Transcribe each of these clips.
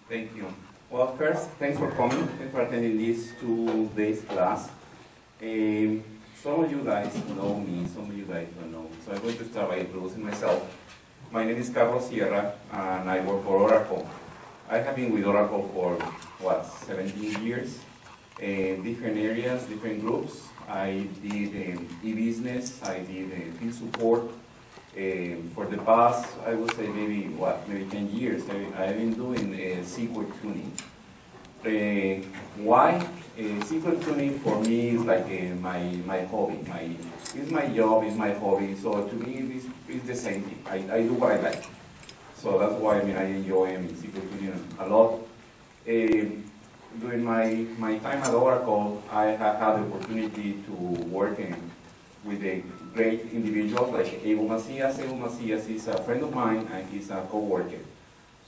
Thank you. Well, first, thanks for coming. Thanks for attending this 2 days class. Some of you guys know me, some of you guys don't know me. So I'm going to start by introducing myself. My name is Carlos Sierra, and I work for Oracle. I have been with Oracle for, 17 years. Different areas, different groups. I did e-business, I did field support. For the past, I would say maybe 10 years, I've been doing SQL tuning. Why? SQL tuning for me is like my hobby. It's my job, it's my hobby, so to me it's the same thing. I do what I like. So that's why I enjoy SQL tuning a lot. During my time at Oracle, I have had the opportunity to work with a great individuals like Abel Macias. Abel Macias is a friend of mine and he's a co-worker.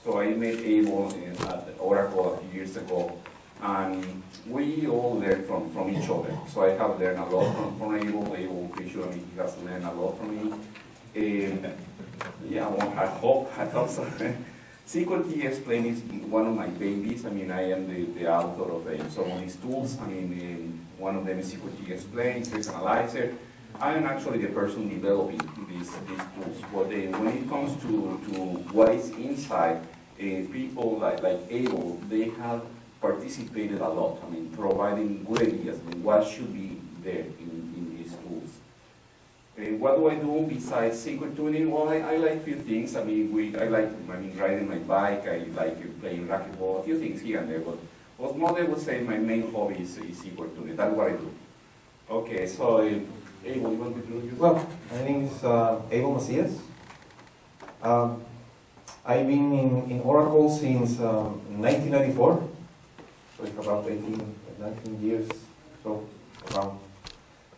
So I met Abel at Oracle a few years ago, and we all learn from each other. So I have learned a lot from Abel. Abel, pretty sure he has learned a lot from me. Yeah, well, I hope so. SQL T Explain is one of my babies. I am the author of some of these tools. One of them is SQL T Explain, Trace Analyzer. I am actually the person developing these tools. But when it comes to what is inside, people like Abel, they have participated a lot. Providing good ideas on what should be there in these tools. What do I do besides SQL tuning? Well, I like a few things. I like riding my bike. I like playing racquetball. A few things here and there. But most I would say my main hobby is SQL tuning. That's what I do. Okay, so Abel, you want to introduce yourself? Well, my name is Abel Macias. I've been in Oracle since 1994, so it's about 19 years, so around.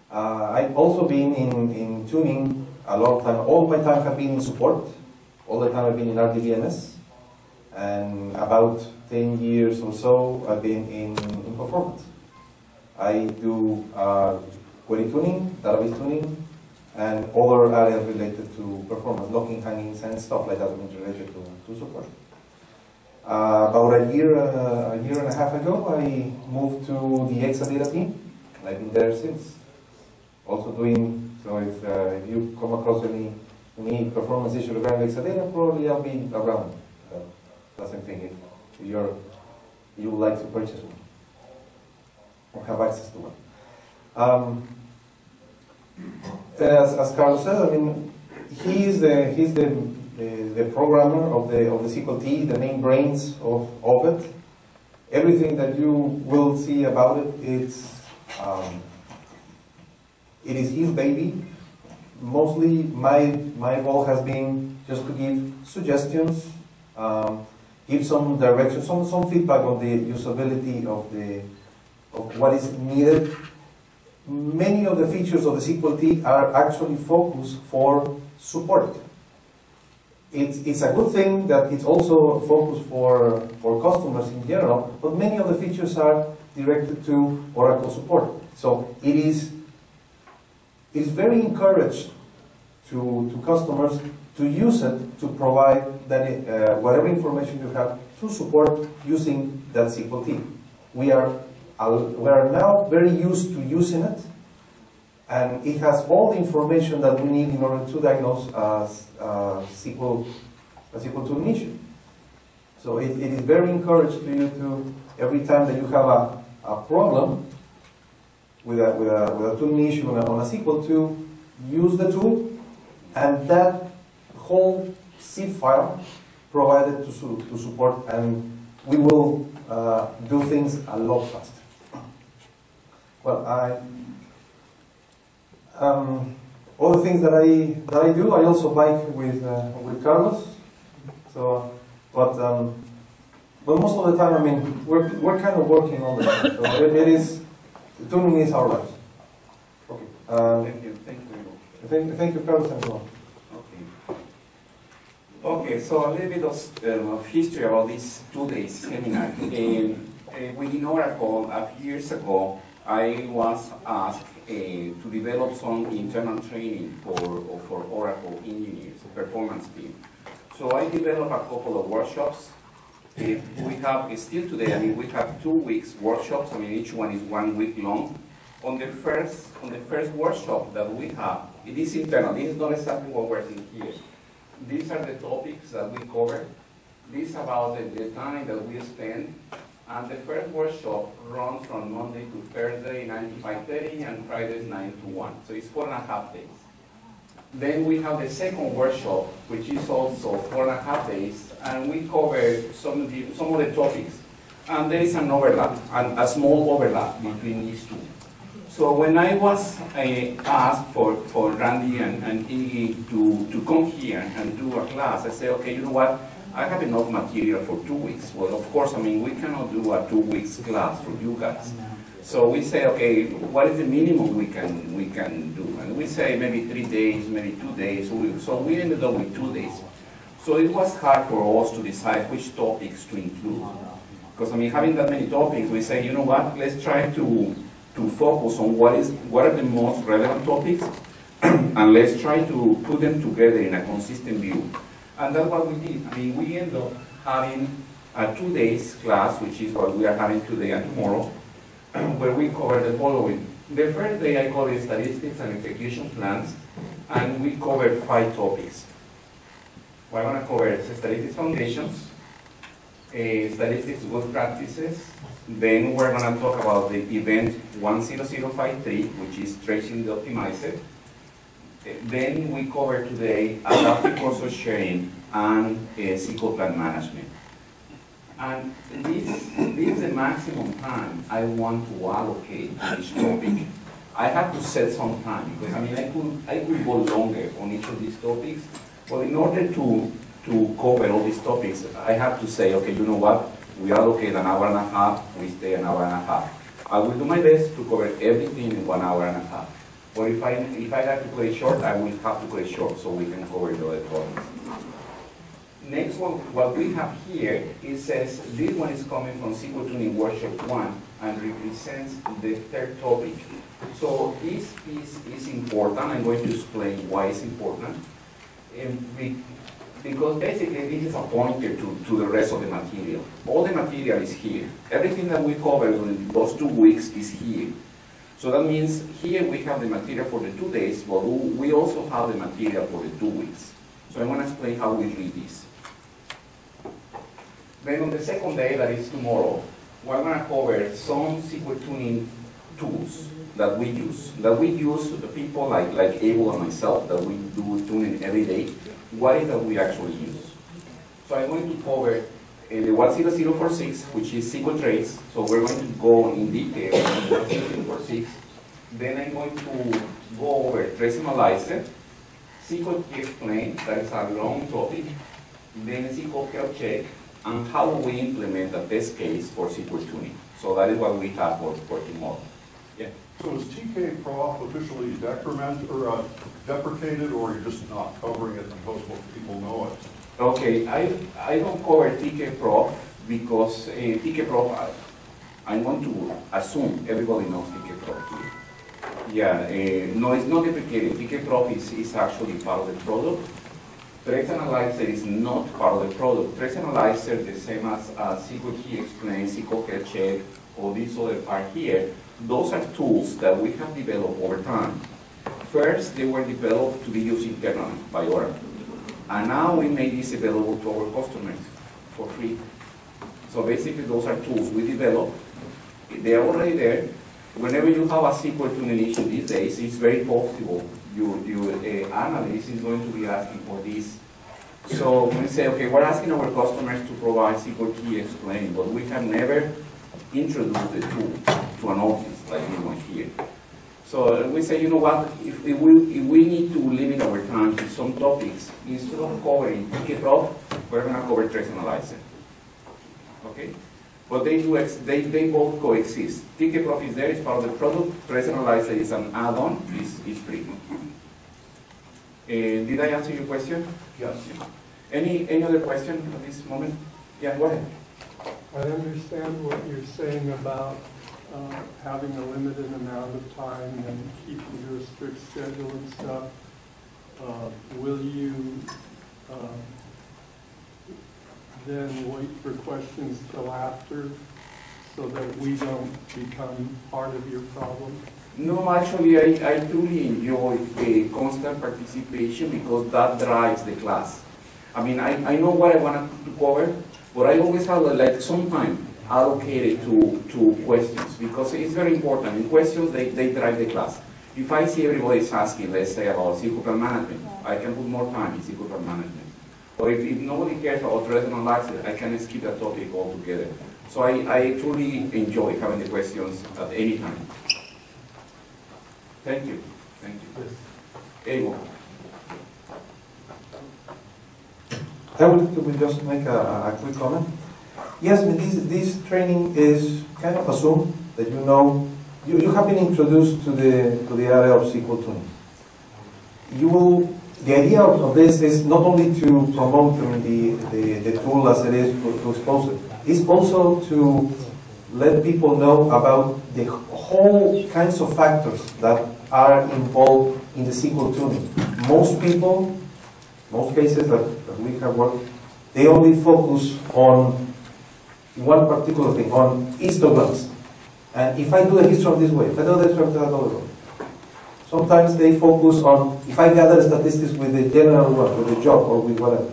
I've also been in tuning a lot of time. All my time have been in support. All the time I've been in RDBMS. And about 10 years or so I've been in performance. I do query tuning, database tuning, and other areas related to performance, locking hangings and stuff like that related to support. About a year and a half ago, I moved to the Exadata team, and I've been there since. Also doing, so if you come across any performance issue regarding Exadata, probably I'll be around. That's the thing, if you would like to purchase one or have access to one. As Carlos said, he's the programmer of the SQL T, the main brains of it. Everything that you will see about it, it is his baby. Mostly my role has been just to give suggestions, give some direction, some feedback on the usability of what is needed. Many of the features of the SQL T are actually focused for support. It's a good thing that it's also focused for customers in general, but many of the features are directed to Oracle support. So it is very encouraged to customers to use it to provide that whatever information you have to support using that SQL T. We are now very used to using it, and it has all the information that we need in order to diagnose a SQL tuning issue. So it is very encouraged to you to, every time that you have a problem with a tuning issue on a SQL, to use the tool and that whole zip file provided to support, and we will do things a lot faster. Well, other things that I do, I also bike with Carlos. So, but most of the time, we're kind of working all the time. So tuning is our lives. Okay. Thank you. Thank you, Carlos, and so on. Okay, so a little bit of history about this 2 days seminar. Within Oracle, a few years ago, I was asked to develop some internal training for Oracle engineers, performance team. So I developed a couple of workshops We have, still today, I mean, we have 2 weeks workshops. I mean, each one is 1 week long. On the first workshop that we have, it is internal. This is not exactly what we're seeing here. These are the topics that we cover. This is about the time that we spend. And the first workshop runs from Monday to Thursday, 9 to 5:30, and Fridays, 9 to 1. So it's 4.5 days. Then we have the second workshop, which is also 4.5 days, and we cover some of the topics. And there is an overlap, a small overlap between these two. So when I was asked for Randy and Iggy to come here and do a class, I said, okay, you know what? I have enough material for 2 weeks. Well, of course, I mean, we cannot do a 2 weeks class for you guys. So we say, okay, what is the minimum we can do? And we say maybe 3 days, maybe 2 days. So we ended up with 2 days. So it was hard for us to decide which topics to include. Because, I mean, having that many topics, we say, you know what, let's try to focus on what are the most relevant topics, and let's try to put them together in a consistent view. And that's what we did. I mean, we ended up having a 2 days class, which is what we are having today and tomorrow, where we cover the following. The first day I call it statistics and execution plans, and we cover 5 topics. We're going to cover statistics foundations, statistics good practices. Then we're going to talk about the event 10053, which is tracing the optimizer. Then we cover today adaptive resource sharing and SQL plan management. And this is the maximum time I want to allocate to each topic. I have to set some time because I mean I could go longer on each of these topics, but in order to cover all these topics, I have to say, okay, you know what? We allocate an hour and a half, we stay an hour and a half. I will do my best to cover everything in 1 hour and a half. Or if I have to cut it short, I will have to cut it short so we can cover the other topics. Next one, what we have here, it says this one is coming from SQL Tuning Workshop 1 and represents the third topic. So this piece is important. I'm going to explain why it's important. Because basically this is a pointer to the rest of the material. All the material is here. Everything that we covered in those 2 weeks is here. So that means here we have the material for the 2 days, but we also have the material for the 2 weeks. So I'm going to explain how we read this. Then on the second day, that is tomorrow, we're going to cover some SQL tuning tools that we use. The people like Abel and myself, that we do tuning every day. What is that we actually use? So I'm going to cover the 10046, which is SQL trace. So we're going to go in detail on 10046. Then I'm going to go over trace analyzer, SQL key explain, that is a long topic. Then SQL health check, and how we implement a test case for SQL tuning. So that is what we have for tomorrow. Yeah. So is TK Prof officially deprecated, or you're just not covering it because most people know it? Okay, I don't cover TK Prof because TK Prof, I want to assume everybody knows TK Prof here. Yeah, no, it's not deprecated. TK Prof is actually part of the product. Trace Analyzer is not part of the product. Trace Analyzer, the same as SQL Key Explain, SQL Health Check, or this other part here, those are tools that we have developed over time. First, they were developed to be used internally by Oracle. And now we make this available to our customers for free. So basically, those are tools we developed. They are already there. Whenever you have a SQL tuning issue these days, it's very possible your analyst is going to be asking for this. So we say, okay, we're asking our customers to provide SQL Key Explain, but we have never introduced the tool to an audience like anyone here. So we say, you know what, if we need to limit our time to some topics, instead of covering TK Prof, we're going to cover Trace Analyzer. Okay? But they both coexist. TK Prof is there, it's part of the product. Trace Analyzer is an add-on, is free. Did I answer your question? Yes. Any other question at this moment? Yeah, go ahead. I understand what you're saying about having a limited amount of time and keeping to a strict schedule and stuff. Will you then wait for questions till after so that we don't become part of your problem? No, actually, I truly enjoy constant participation because that drives the class. I mean, I know what I want to cover, but I always have like some time allocated to questions because it's very important. In questions, they drive the class. If I see everybody's asking, let's say about SQL management, I can put more time in SQL management. Or if nobody cares about relational access, I can skip that topic altogether. So I truly enjoy having the questions at any time. Thank you. Thank you. Abel. I would just make a quick comment. Yes, I mean, this training is kind of assumed that you know, you have been introduced to the area of SQL tuning. The idea of this is not only to promote the tool as it is to expose it. It's also to let people know about the whole kinds of factors that are involved in the SQL tuning. Most people, most cases that we have worked, they only focus on one particular thing, on histograms. And if I do the histogram this way, if I do the histogram that other way. Sometimes they focus on, if I gather statistics with the general one, with the job, or with whatever.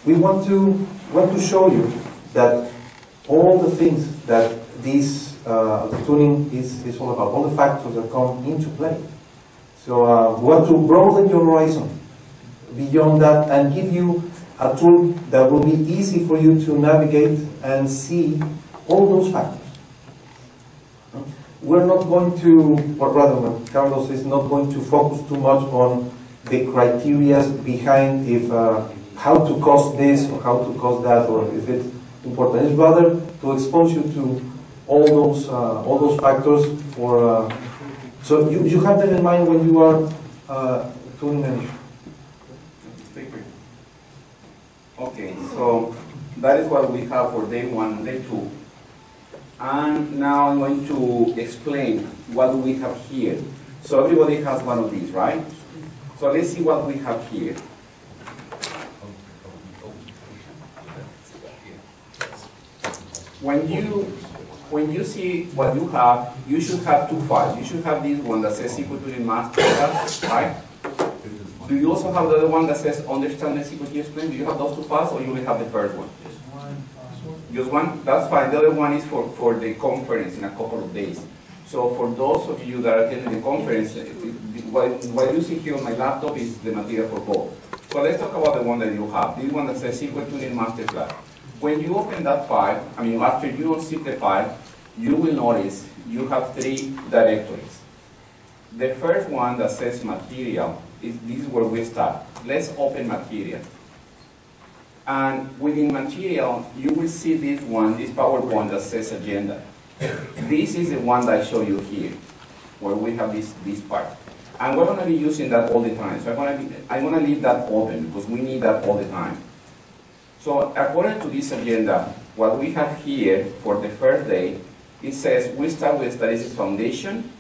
We want to show you that all the things that this the tuning is all about, all the factors that come into play. So we want to broaden your horizon beyond that and give you a tool that will be easy for you to navigate and see all those factors. We're not going to, or rather, Carlos is not going to focus too much on the criteria behind if how to cost this or how to cost that, or if it's important. It's rather to expose you to all those factors for. So you have that in mind when you are tuning an issue. Okay, so that is what we have for day 1 and day 2. And now I'm going to explain what do we have here. So everybody has one of these, right? So let's see what we have here. When you see what you have, you should have 2 files. You should have this one that says SQL Master Training, right? Do you also have the other one that says Understand the SQL Explain? Do you have those 2 files, or you only have the first one? Just one? That's fine. The other one is for the conference in a couple of days. So for those of you that are attending the conference, what you see here on my laptop is the material for both. So let's talk about the one that you have. This one that says SQL Tuning Master Class. When you open that file, after you unzip the file, you will notice you have 3 directories. The first one that says Material, this is where we start. Let's open Material. And within Material, you will see this PowerPoint that says Agenda. This is the one that I show you here, where we have this part. And we're going to be using that all the time. So I'm going to leave that open because we need that all the time. So according to this agenda, what we have here for the first day, it says we start with Statistics Foundation.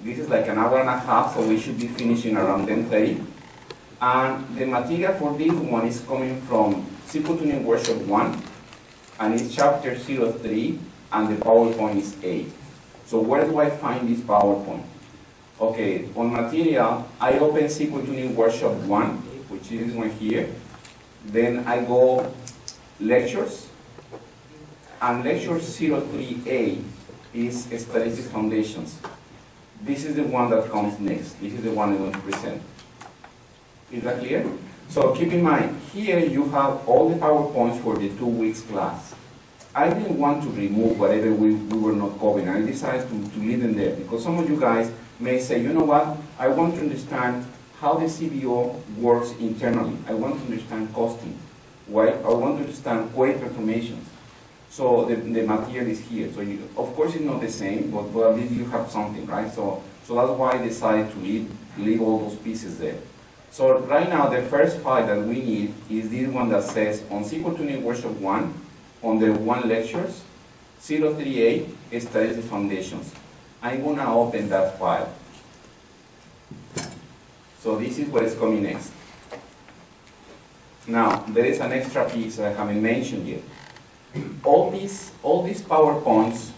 This is like an hour and a half, so we should be finishing around 10:30. And the material for this one is coming from SQL Tuning Workshop 1, and it's chapter 03, and the PowerPoint is 8. So where do I find this PowerPoint? Okay, on material, I open SQL Tuning Workshop 1, which is this one here. Then I go Lectures, and lecture 03A is Statistics Foundations. This is the one that comes next. This is the one I'm going to present. Is that clear? So keep in mind, here you have all the PowerPoints for the 2 weeks class. I didn't want to remove whatever we were not covering. I decided to leave them there because some of you guys may say, you know what, I want to understand how the CBO works internally. I want to understand costing. Why? I want to understand query transformations. So the material is here. So of course it's not the same, but at least you have something, right? So that's why I decided to leave all those pieces there. So right now the first file that we need is this one that says on SQL Tuning Workshop 1, on the 1 lectures, 03A, Statistics Foundations. I'm going to open that file. So this is what is coming next. Now, there is an extra piece I haven't mentioned yet. All these PowerPoints,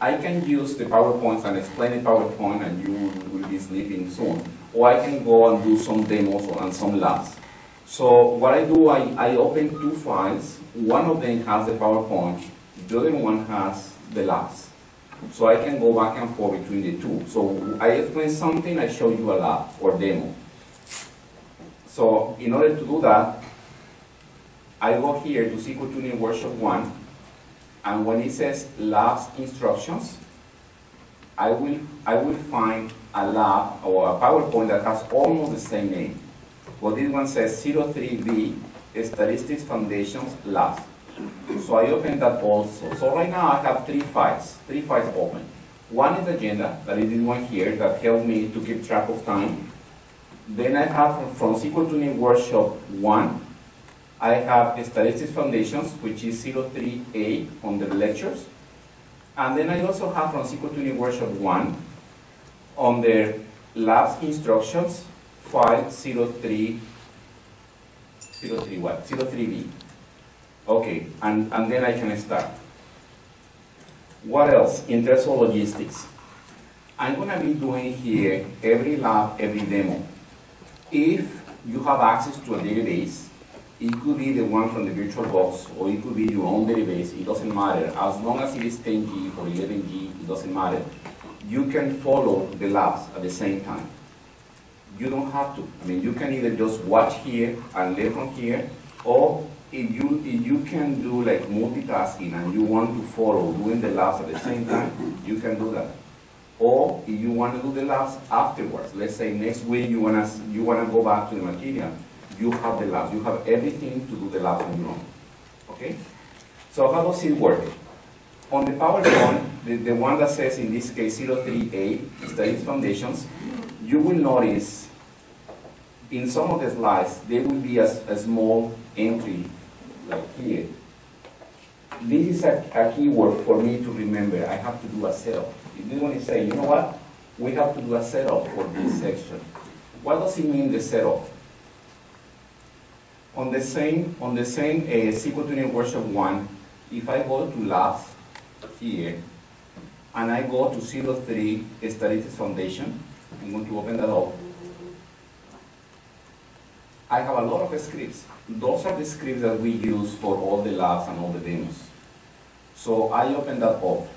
I can use the PowerPoints and explain the PowerPoint and you will be sleeping soon. Or I can go and do some demos and some labs. So what I do, I open two files. One of them has the PowerPoint, the other one has the labs. So I can go back and forth between the two. So I explain something, I show you a lab or demo. So in order to do that, I go here to SQL Tuning Workshop 1, and when it says labs instructions, I will find a lab or a PowerPoint that has almost the same name. Well, this one says 03B Statistics Foundations Labs. So I open that also. So right now I have three files open. One is agenda, that is this one here, that helps me to keep track of time. Then I have from SQL Tuning Workshop 1, I have Statistics Foundations, which is 03A on the lectures. And then I also have from SQL Tuning Workshop 1, on the labs instructions, file 03B. Okay, and then I can start. What else? In terms of logistics, I'm going to be doing here every lab, every demo. If you have access to a database, it could be the one from the VirtualBox, or it could be your own database, it doesn't matter. As long as it is 10G or 11G, it doesn't matter. You can follow the labs at the same time. You don't have to. I mean, you can either just watch here and learn from here, or if you can do like multitasking and you want to follow doing the labs at the same time, you can do that. Or if you want to do the labs afterwards, let's say next week you wanna go back to the material, you have the labs, you have everything to do the labs on your own. Okay? So how does it work? On the PowerPoint, the one that says in this case 03A, Statistics Foundations, you will notice in some of the slides there will be a small entry like here. This is a keyword for me to remember. I have to do a setup. If you want to say, you know what, we have to do a setup for this section. What does it mean, the setup? On the same SQL Tuning Workshop 1, if I go to labs here, and I go to 03 Statistics Foundation, I'm going to open that up. I have a lot of scripts. Those are the scripts that we use for all the labs and all the demos. So I open that up.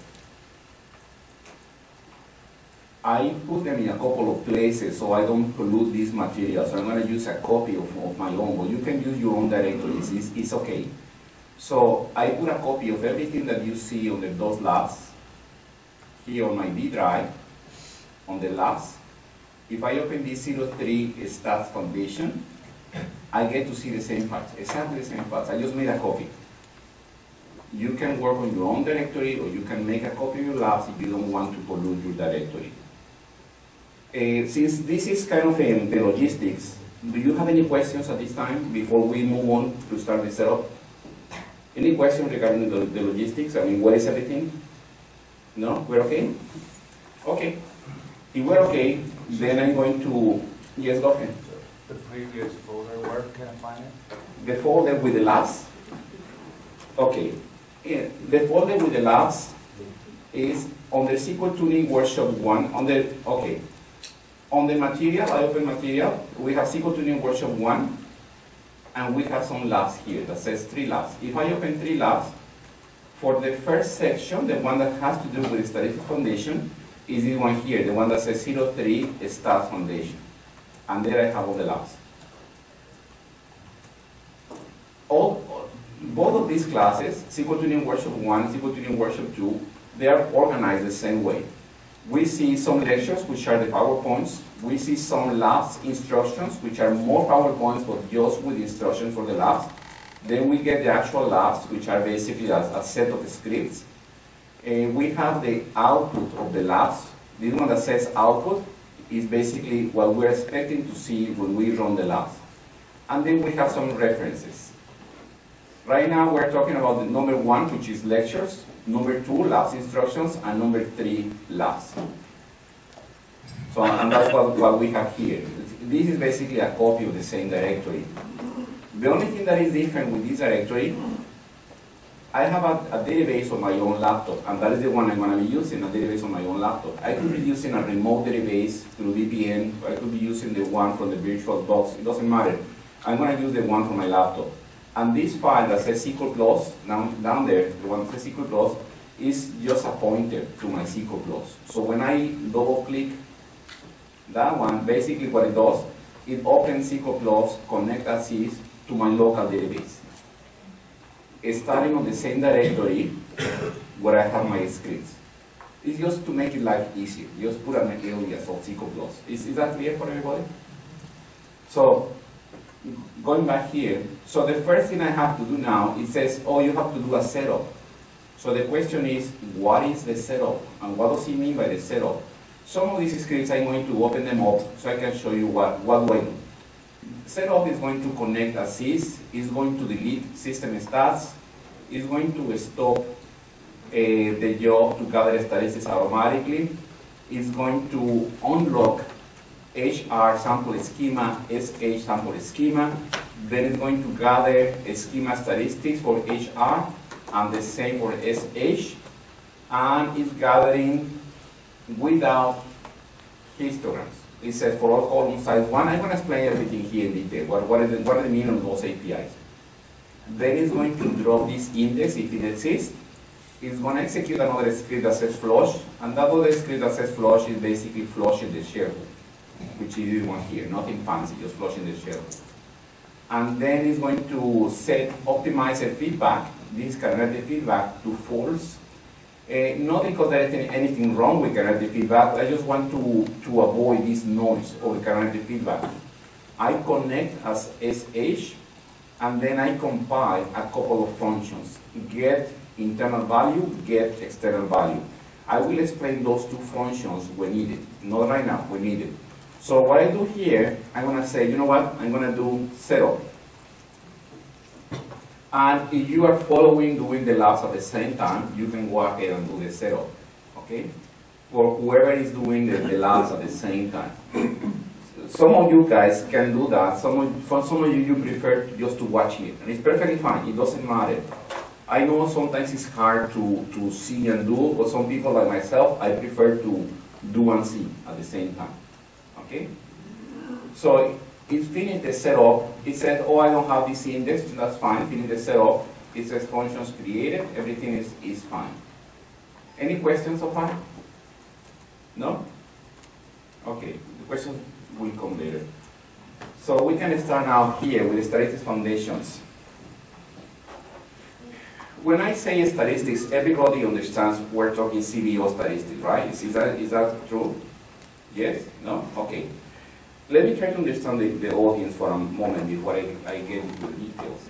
I put them in a couple of places so I don't pollute these materials. So I'm going to use a copy of my own, but you can use your own directories. It's okay. So I put a copy of everything that you see on those labs here on my D drive, on the labs. If I open this 03 Stats Foundation, I get to see the same files, exactly the same files. I just made a copy. You can work on your own directory, or you can make a copy of your labs if you don't want to pollute your directory. Since this is kind of the logistics, do you have any questions at this time before we move on to start the setup? Any questions regarding the logistics? I mean, where is everything? No? We're okay? Okay. If we're okay, then I'm going to, yes, go ahead. The previous folder, where can I find it? The folder with the labs? Okay. The folder with the labs is on the SQL Tuning Workshop 1, on the material, I open material, we have SQL Tuning Workshop 1, and we have some labs here that says 3 labs. If I open 3 labs, for the first section, the one that has to do with the Statistics Foundation, is this one here, the one that says 03 Stats Foundation. And there I have all the labs. Both of these classes, SQL Tuning Workshop 1, SQL Tuning Workshop 2, they are organized the same way. We see some lectures, which are the PowerPoints. We see some labs instructions, which are more PowerPoints, but just with instructions for the labs. Then we get the actual labs, which are basically a set of scripts. We have the output of the labs. This one that says output is basically what we're expecting to see when we run the labs. And then we have some references. Right now we're talking about the number 1, which is lectures, number 2, labs instructions, and number 3, labs. So, and that's what we have here. This is basically a copy of the same directory. The only thing that is different with this directory, I have a database on my own laptop, and that is the one I'm going to be using, a database on my own laptop. I could be using a remote database through VPN, or I could be using the one from the virtual box. It doesn't matter. I'm going to use the one from my laptop. And this file that says SQL Plus, down there, the one that says SQL Plus, is just a pointer to my SQL Plus. So when I double click that one, basically what it does, it opens SQL Plus, connect as is to my local database. Starting on the same directory where I have my scripts. It's just to make it life easier. Just put an alias of SQL Plus. Is that clear for everybody? So, going back here, so the first thing I have to do now, it says, oh, you have to do a setup. So the question is, what is the setup? And what does it mean by the setup? Some of these scripts, I'm going to open them up so I can show you what do I do. Setup is going to connect as is going to delete system stats, is going to stop the job to gather statistics automatically, is going to unlock HR sample schema, SH sample schema, then it's going to gather schema statistics for HR, and the same for SH, and it's gathering without histograms. It says for all column size 1. I'm going to explain everything here in detail. What are the meaning of those APIs? Then it's going to drop this index if it exists. It's going to execute another script that says flush, and that other script that says flush is basically flushing the shell, which is this one here, nothing fancy, just flushing the shell. And then it's going to set optimizer feedback, this kernel feedback, to false. Not because there is anything wrong with kernel feedback, I just want to avoid this noise of the kernel feedback. I connect as SH, and then I compile a couple of functions. Get internal value, get external value. I will explain those two functions when needed. Not right now, when needed. So what I do here, I'm going to say, you know what, I'm going to do setup. And if you are doing the labs at the same time, you can go ahead and do the setup, okay? For whoever is doing the labs at the same time. Some of you guys can do that. For some of you, you prefer just to watch it. And it's perfectly fine. It doesn't matter. I know sometimes it's hard to see and do, but some people like myself, I prefer to do and see at the same time, okay? So it finished the setup. It said, oh, I don't have this index. That's fine. Finish the setup. It says functions created. Everything is fine. Any questions so far? No? Okay. The questions will come later. So we can start now here with the statistics foundations. When I say statistics, everybody understands we're talking CBO statistics, right? Is that true? Yes? No? Okay. Let me try to understand the audience for a moment before I get into the details.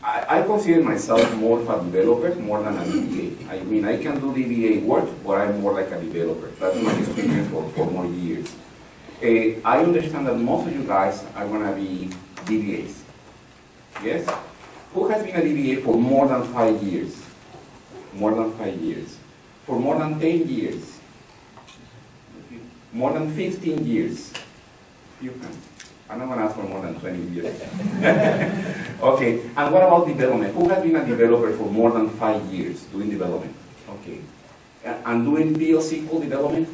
I consider myself more of a developer more than a DBA. I mean, I can do DBA work, but I'm more like a developer. That's my experience for more years. I understand that most of you guys are going to be DBAs. Yes? Who has been a DBA for more than 5 years? More than 5 years. For more than 10 years? More than 15 years? You can. I'm not going to ask for more than 20 years. Okay, and what about development? Who has been a developer for more than 5 years doing development? Okay. And doing PL/SQL development?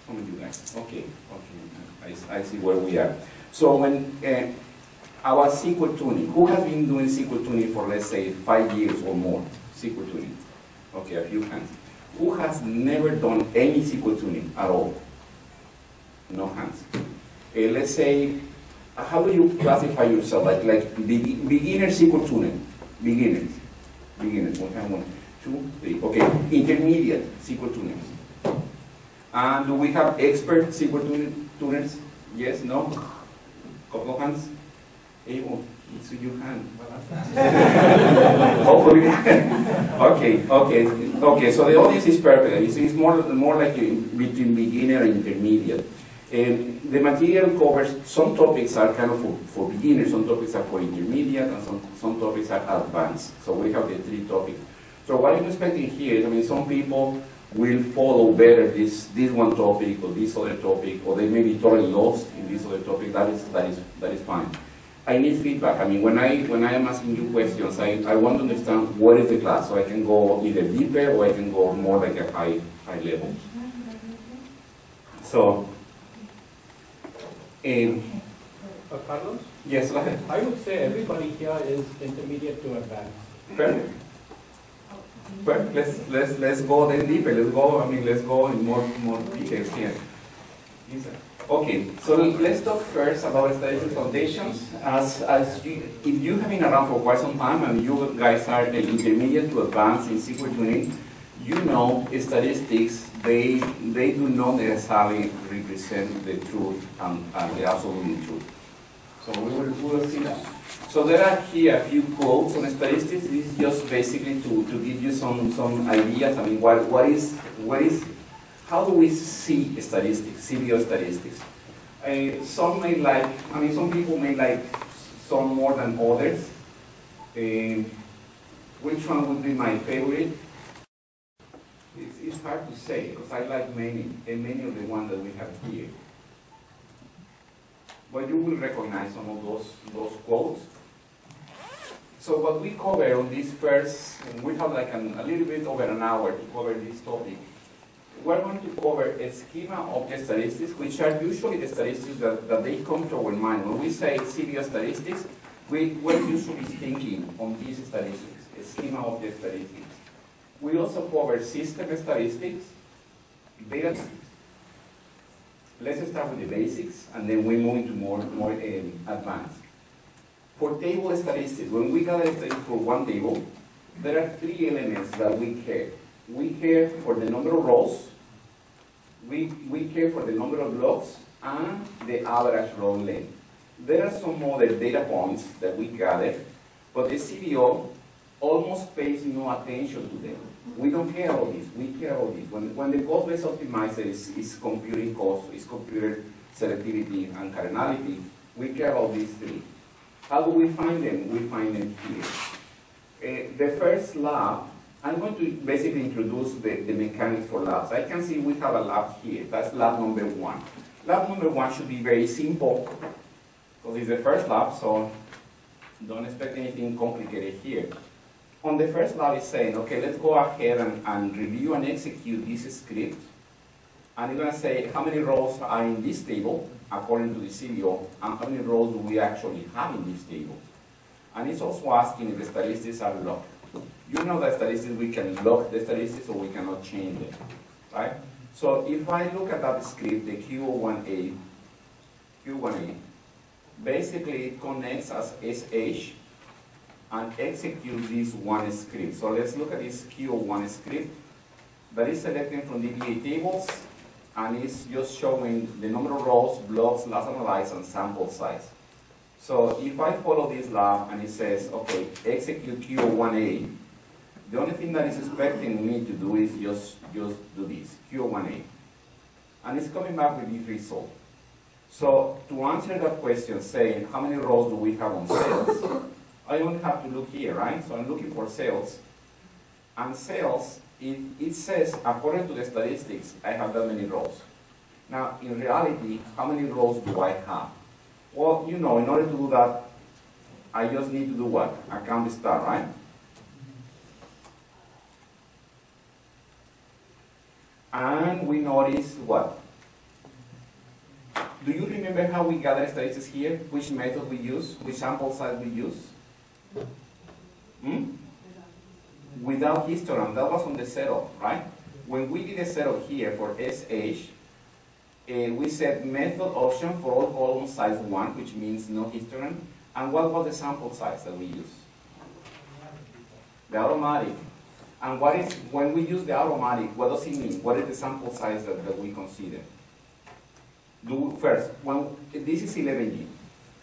Some of you guys. Okay, okay. I see where we are. So when our SQL tuning, who has been doing SQL tuning for, let's say, 5 years or more? SQL tuning. Okay, a few hands. Who has never done any SQL tuning at all? No hands. Let's say, how do you classify yourself? Like beginner SQL tuning? Beginners. Beginners. 1, 2, 3. Okay. Intermediate SQL tuners. And do we have expert SQL tuners? Yes? No? Couple of hands? Able. It's your hand. Hopefully. Okay. So the audience is perfect. It's more like between beginner and intermediate. The material covers some topics are kind of for beginners, some topics are for intermediate, and some topics are advanced. So we have the 3 topics. So what I'm expecting here is, I mean, some people will follow better this one topic or this other topic, or they may be totally lost in this other topic. That is fine. I need feedback. I mean, when I am asking you questions, I want to understand what is the class, so I can go either deeper or I can go more like a high level. So, Carlos? yes, go ahead. I would say everybody here is intermediate to advanced. Perfect. But let's go then deeper. Let's go in more details here. Okay, so let's talk first about statistics foundations. If you have been around for quite some time and you guys are the intermediate to advanced in SQL tuning, you know statistics, they do not necessarily represent the truth and the absolute truth. So we will see that. So there are here a few quotes on statistics. This is just basically to give you some ideas. I mean, what is how do we see statistics, CBO statistics? Some may like, I mean, some people may like some more than others. Which one would be my favorite? It's hard to say because I like many of the ones that we have here. But you will recognize some of those quotes. So what we cover on this first, we have like a little bit over an hour to cover this topic. We're going to cover a schema of the statistics, which are usually the statistics that they come to our mind. When we say CBO statistics, we're usually thinking on these statistics, a schema of the statistics. We also cover system statistics, data statistics. Let's start with the basics, and then we move into more advanced. For table statistics, when we gather statistics for one table, there are three elements that we care. We care for the number of rows, we care for the number of blocks, and the average row length. There are some other data points that we gather, but the CBO almost pays no attention to them. We don't care about this, we care about this. When the cost-based optimizer is computing cost, is computer selectivity and cardinality, we care about these three. How do we find them? We find them here. The first lab, I'm going to basically introduce the mechanics for labs. I can see we have a lab here. That's lab number 1. Lab number 1 should be very simple because it's the first lab, so don't expect anything complicated here. On the first lab, it's saying, okay, let's go ahead and review and execute this script. And it's going to say how many rows are in this table according to the CBO, and how many rows do we actually have in this table. And it's also asking if the statistics are locked. You know that statistics, we can lock the statistics or we cannot change them, right? So if I look at that script, the Q1A, basically it connects as SH and executes this one script. So let's look at this Q1 script that is selecting from DBA tables, and it's just showing the number of rows, blocks, last analyzed, and sample size. So if I follow this lab and it says, okay, execute Q1A, the only thing that it's expecting me to do is just do this, Q1A. And it's coming back with this result. So to answer that question, saying how many rows do we have on sales, I only have to look here, right? So I'm looking for sales. And sales, it says, according to the statistics, I have that many rows. Now, in reality, how many rows do I have? Well, you know, in order to do that, I just need to do what? Account star, right? And we notice what? Do you remember how we gather statistics here? Which method we use? Which sample size we use? Without histogram, that was on the setup, right? When we did a setup here for SH, we set method option for all columns size 1, which means no histogram. And what was the sample size that we use? The automatic. And what is, when we use the automatic, what does it mean? What is the sample size that we consider? First, this is 11G.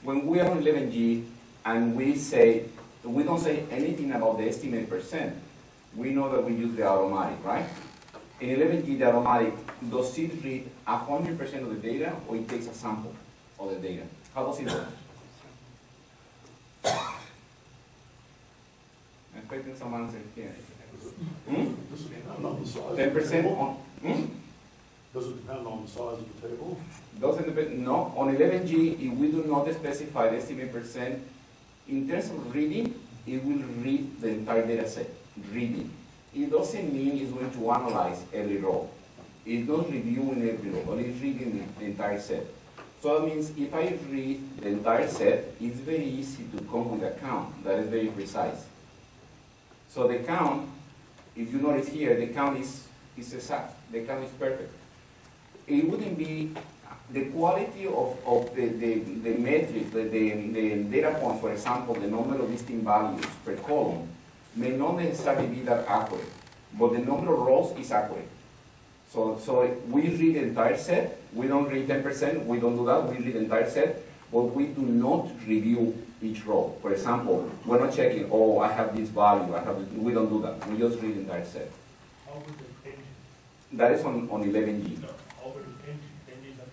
When we are on 11G and we say, we don't say anything about the estimated percent, we know that we use the automatic, right? In 11G, the automatic, does it read 100% of the data, or it takes a sample of the data? How does it work? I'm expecting some answer here. Does it depend on the size of the 10% table? on, Does it depend on the size of the table? doesn't depend, no, on 11G, if we do not specify the estimate percent, in terms of reading, it will read the entire data set, reading. It doesn't mean it's going to analyze every row. It's not reviewing every row, but it's reading the entire set. So that means if I read the entire set, it's very easy to come with a count that is very precise. So the count, if you notice here, the count is exact, the count is perfect. It wouldn't be, the quality of the metric, the data points, for example, the number of listing values per column, may not necessarily be that accurate, but the number of rows is accurate. So we read the entire set, we don't read 10%, we don't do that, we read the entire set, but we do not review each row. For example, we're not checking, oh, I have this value, we don't do that, we just read the entire set. How would the engine? That is on 11G. How would the engine is a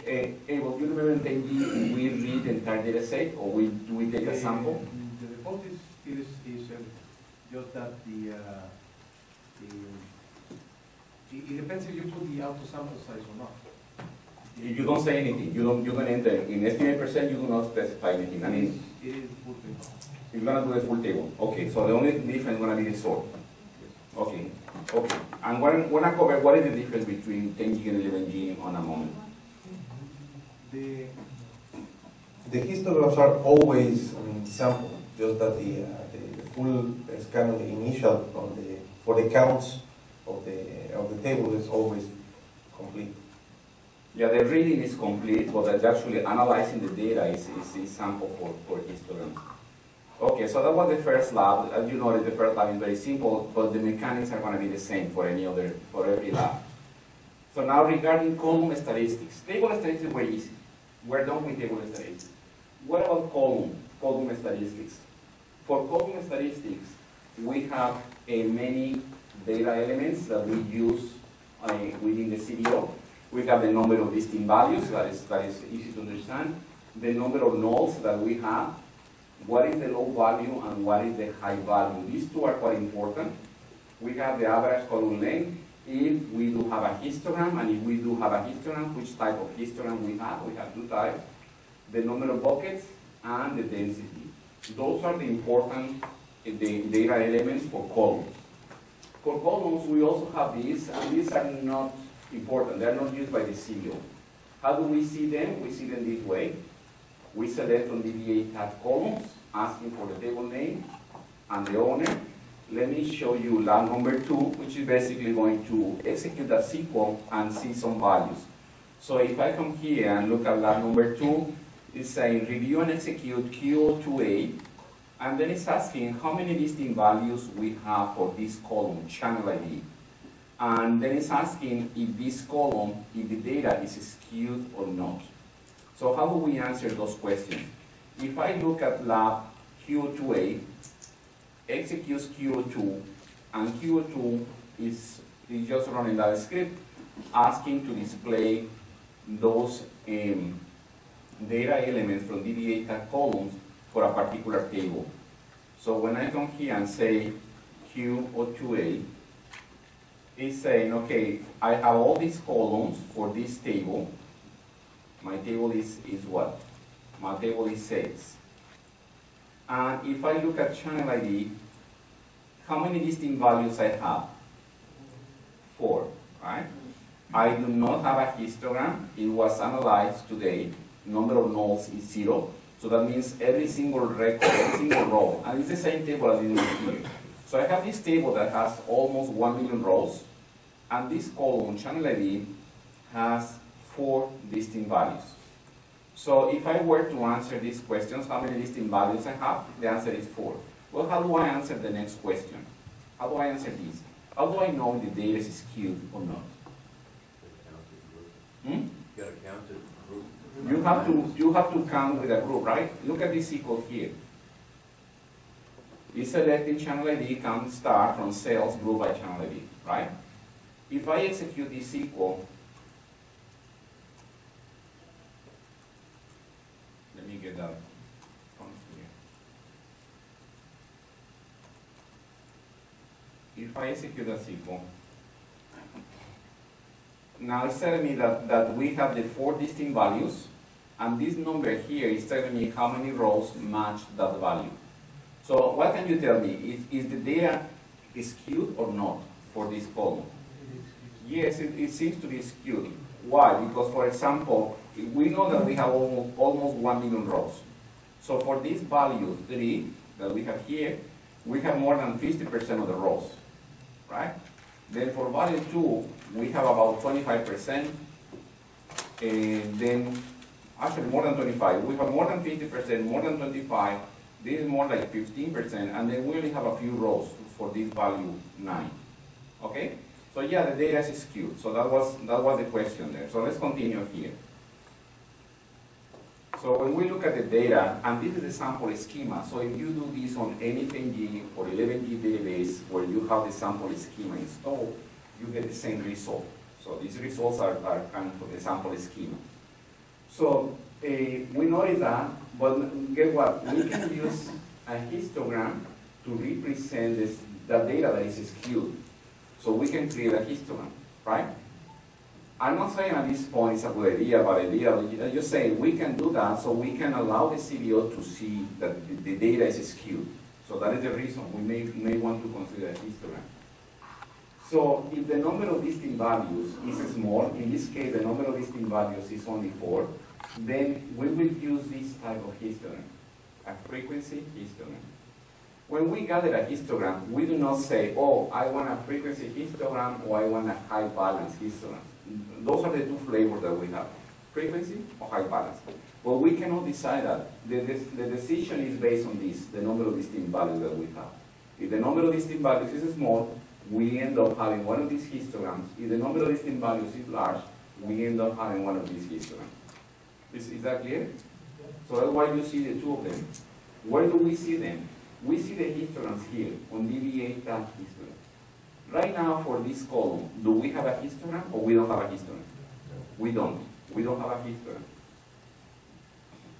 10%? Well, you remember in 10G, we read the entire data set, or do we take a sample? The default is just that it depends if you put the auto sample size or not. If you don't say anything, you can enter in estimate percent, you do not specify anything. I mean, It is full table. you're gonna do the full table. Okay, so the only difference is gonna be the sort. Okay, okay. And when I cover, what is the difference between 10G and 11G on a moment? The histograms are always sample, just that the full kind of the initial for the counts of the table is always complete. Yeah, the reading is complete, but actually analyzing the data is sample for histograms. Okay, so that was the first lab. As you know, the first lab is very simple, but the mechanics are going to be the same for every lab. So now regarding column statistics. Table statistics were easy. We're done with table statistics. What about column statistics? For column statistics, we have many data elements that we use within the CDO. We have the number of listing values, that is easy to understand. The number of nulls that we have. What is the low value and what is the high value? These two are quite important. We have the average column length. If we do have a histogram, and if we do have a histogram, which type of histogram we have two types. The number of buckets and the density. Those are the important data elements for columns. For columns, we also have these, and these are not important. They are not used by the CEO. How do we see them? We see them this way. We select from DBA tab columns, asking for the table name and the owner. Let me show you lab number 2, which is basically going to execute a SQL and see some values. So if I come here and look at lab number 2, it's saying review and execute Q02A, and then it's asking how many listing values we have for this column, channel ID. And then it's asking if this column, if the data is skewed or not. So how do we answer those questions? If I look at lab Q02A, executes Q02, and Q02 is just running that script, asking to display those data elements from DBA tag columns for a particular table. So when I come here and say Q02A, it's saying, okay, I have all these columns for this table. My table is what? My table is 6. And if I look at channel ID, how many listing values I have? 4, right? I do not have a histogram. It was analyzed today. Number of nulls is 0. So that means every single record, every single row, and it's the same table as in here. So I have this table that has almost 1 million rows, and this column, channel ID, has 4 listing values. So if I were to answer these questions, how many listing values I have, the answer is 4. Well, how do I answer the next question? How do I answer this? How do I know if the data is skewed or not? You gotta count it. Group. You have to count with a group, right? Look at this equal here. It's selecting channel ID, count star from sales group by channel ID, right? If I execute this equal, let me get that from here. If I execute a SQL, now it's telling me that we have the 4 distinct values, and this number here is telling me how many rows match that value. So what can you tell me? Is the data skewed or not for this column? Yes, it seems to be skewed. Why? Because, for example, we know that we have almost 1 million rows. So for this value 3 that we have here, we have more than 50% of the rows, right? Then for value 2, we have about 25%, and then actually more than 25. We have more than 50%, more than 25. This is more like 15%, and then we only have a few rows for this value 9. Okay? So yeah, the data is skewed. So that was the question there. So let's continue here. So when we look at the data, and this is the sample schema, so if you do this on any 10G or 11G database where you have the sample schema installed, you get the same result. So these results are coming from the sample schema. So we notice that, but guess what? We can use a histogram to represent the data that is skewed. So we can create a histogram, right? I'm not saying at this point it's a good idea, but I'm just saying we can do that so we can allow the CBO to see that the data is skewed. So that is the reason we may want to consider a histogram. So if the number of distinct values is small, in this case the number of distinct values is only 4, then we will use this type of histogram, a frequency histogram. When we gather a histogram, we do not say, oh, I want a frequency histogram or I want a high balance histogram. Those are the 2 flavors that we have, frequency or high balance. But we cannot decide that. The decision is based on this, the number of distinct values that we have. If the number of distinct values is small, we end up having one of these histograms. If the number of distinct values is large, we end up having one of these histograms. Is that clear? So that's why you see the 2 of them. Where do we see them? We see the histograms here on DBA tag histogram. Right now for this column, do we have a histogram or we don't have a histogram? We don't. We don't have a histogram.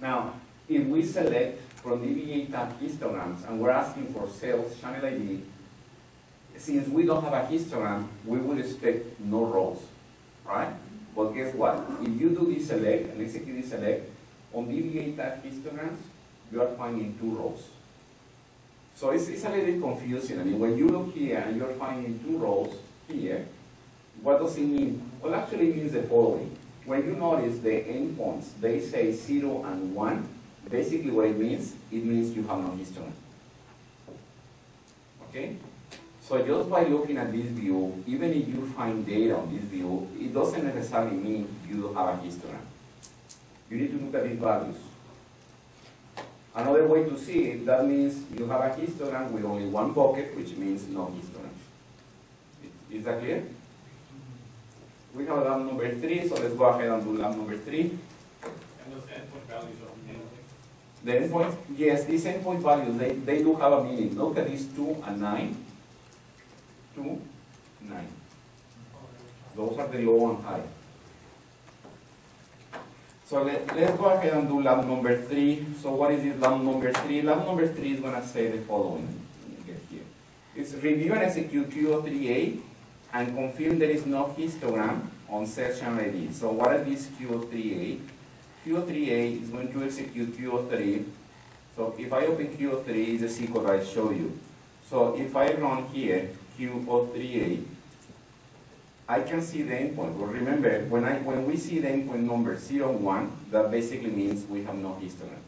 Now, if we select from DBA tag histograms and we're asking for sales channel ID, since we don't have a histogram, we would expect no rows, right? But guess what? If you do this select and execute this select, on DBA tag histograms, you are finding 2 rows. So it's a little bit confusing. I mean, when you look here and you're finding 2 rows here, what does it mean? Well, actually it means the following. When you notice the endpoints, they say 0 and 1. Basically what it means you have no histogram. Okay? So just by looking at this view, even if you find data on this view, it doesn't necessarily mean you don't have a histogram. You need to look at these values. Another way to see it, that means you have a histogram with only 1 bucket, which means no histogram. Is that clear? We have lab number 3, so let's go ahead and do lab number 3. And those endpoint values are endpoints? The endpoints? Yes, these endpoint values, they do have a meaning. Look at these 2 and 9. 2, 9. Those are the low and high. So let's go ahead and do lab number 3. So what is this lab number 3? Lab number 3 is going to say the following. Let me get here. It's review and execute QO3A and confirm there is no histogram on section ID. So what is this QO3A? QO3A is going to execute QO3. So if I open QO3, it's the SQL that I show you. So if I run here QO3A, I can see the endpoint. But remember, when we see the endpoint number 0, 1, that basically means we have no histogram.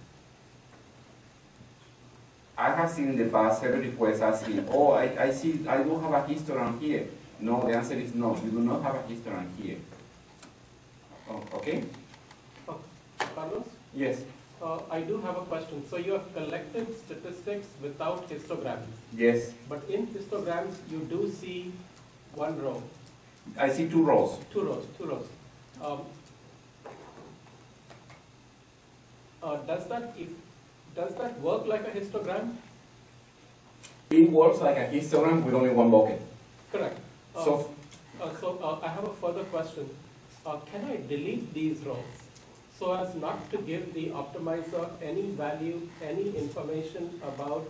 I have seen in the past several requests asking, oh, I do have a histogram here. No, the answer is no, you do not have a histogram here. Oh, okay? Carlos? Yes. I do have a question. So you have collected statistics without histograms. Yes. But in histograms, you do see 1 row. I see 2 rows. 2 rows, 2 rows. Does that work like a histogram? It works like a histogram with only 1 bucket. Correct. So I have a further question. Can I delete these rows so as not to give the optimizer any value, any information about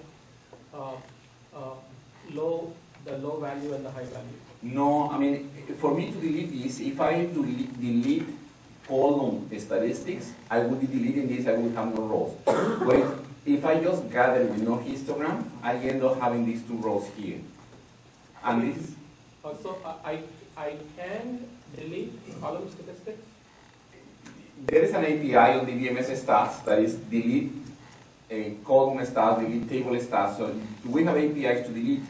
low the low value and the high value? No, I mean, for me to delete this, if I delete column statistics, I would be deleting this, I would have no rows. But if I just gather with no histogram, I end up having these two rows here. And this, So I can delete column statistics? there is an API on the DBMS stats that is delete column stats, delete table stats. So we have APIs to delete.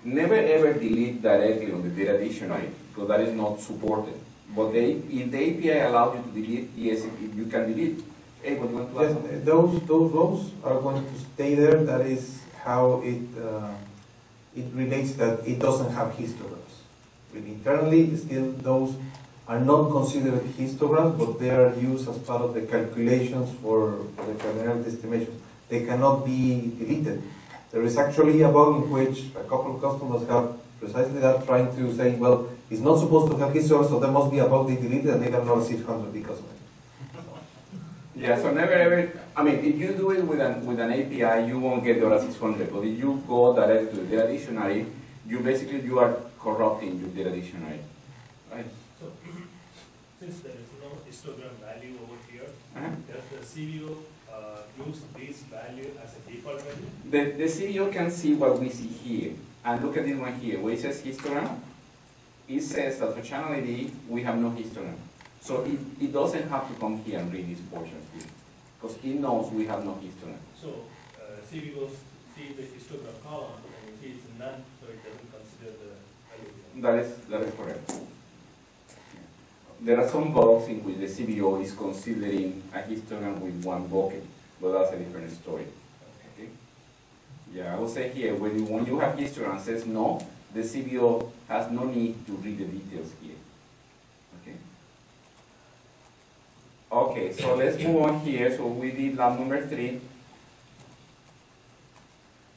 Never ever delete directly on the data dictionary because that is not supported. But if the API allows you to delete, yes, you can delete. Hey, what do you want to ask? Yes, those rows are going to stay there. That is how it relates that it doesn't have histograms. Internally, still those are not considered histograms, but they are used as part of the calculations for the cardinality estimations. They cannot be deleted. There is actually a bug in which a couple of customers have precisely that, trying to say, well, it's not supposed to have histograms, so there must be a bug they deleted, and they got another 600 because of it. Yeah, so never ever, I mean, if you do it with an API, you won't get the 600, but if you go direct to the data dictionary, you are corrupting your data dictionary, right? So, since there is no histogram value over here, Uh-huh. does the CVO use this value as a default value? The CVO can see what we see here, and look at this one here, where it says histogram. It says that for channel ID, we have no histogram. So it doesn't have to come here and read this portion here, because it knows we have no histogram. So, CVO see the histogram column and it is none, so it doesn't consider the value. That is correct. There are some bugs in which the CVO is considering a histogram with one bucket, but that's a different story. Okay? Yeah, I will say here, when you have histogram says no, the CVO has no need to read the details here. Okay? Okay, so let's move on here. So we did lab number 3.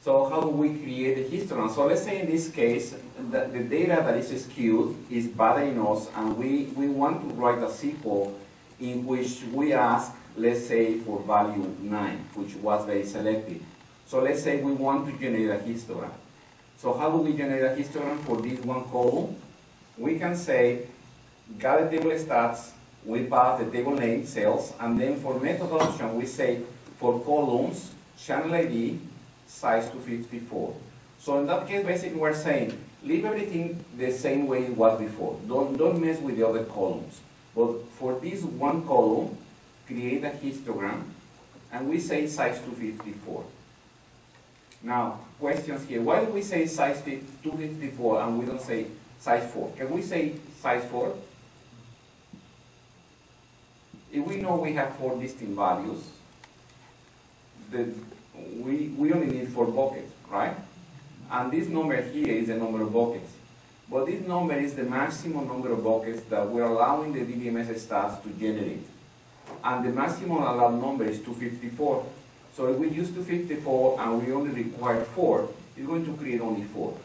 So how do we create a histogram? So let's say in this case, the data that is skewed is bothering us, and we want to write a SQL in which we ask, let's say, for value 9, which was very selective. So let's say we want to generate a histogram. So how do we generate a histogram for this one column? We can say, gather table stats, we pass the table name, cells, and then for method option, we say, for columns, channel ID, size 254. So in that case, basically we're saying, leave everything the same way it was before. Don't mess with the other columns. But for this one column, create a histogram, and we say size 254. Now, questions here. Why do we say size 254 and we don't say size 4? Can we say size 4? If we know we have 4 distinct values, we only need 4 buckets, right? And this number here is the number of buckets. But this number is the maximum number of buckets that we're allowing the DBMS stats to generate. And the maximum allowed number is 254. So if we use 254 and we only require 4, it's going to create only 4.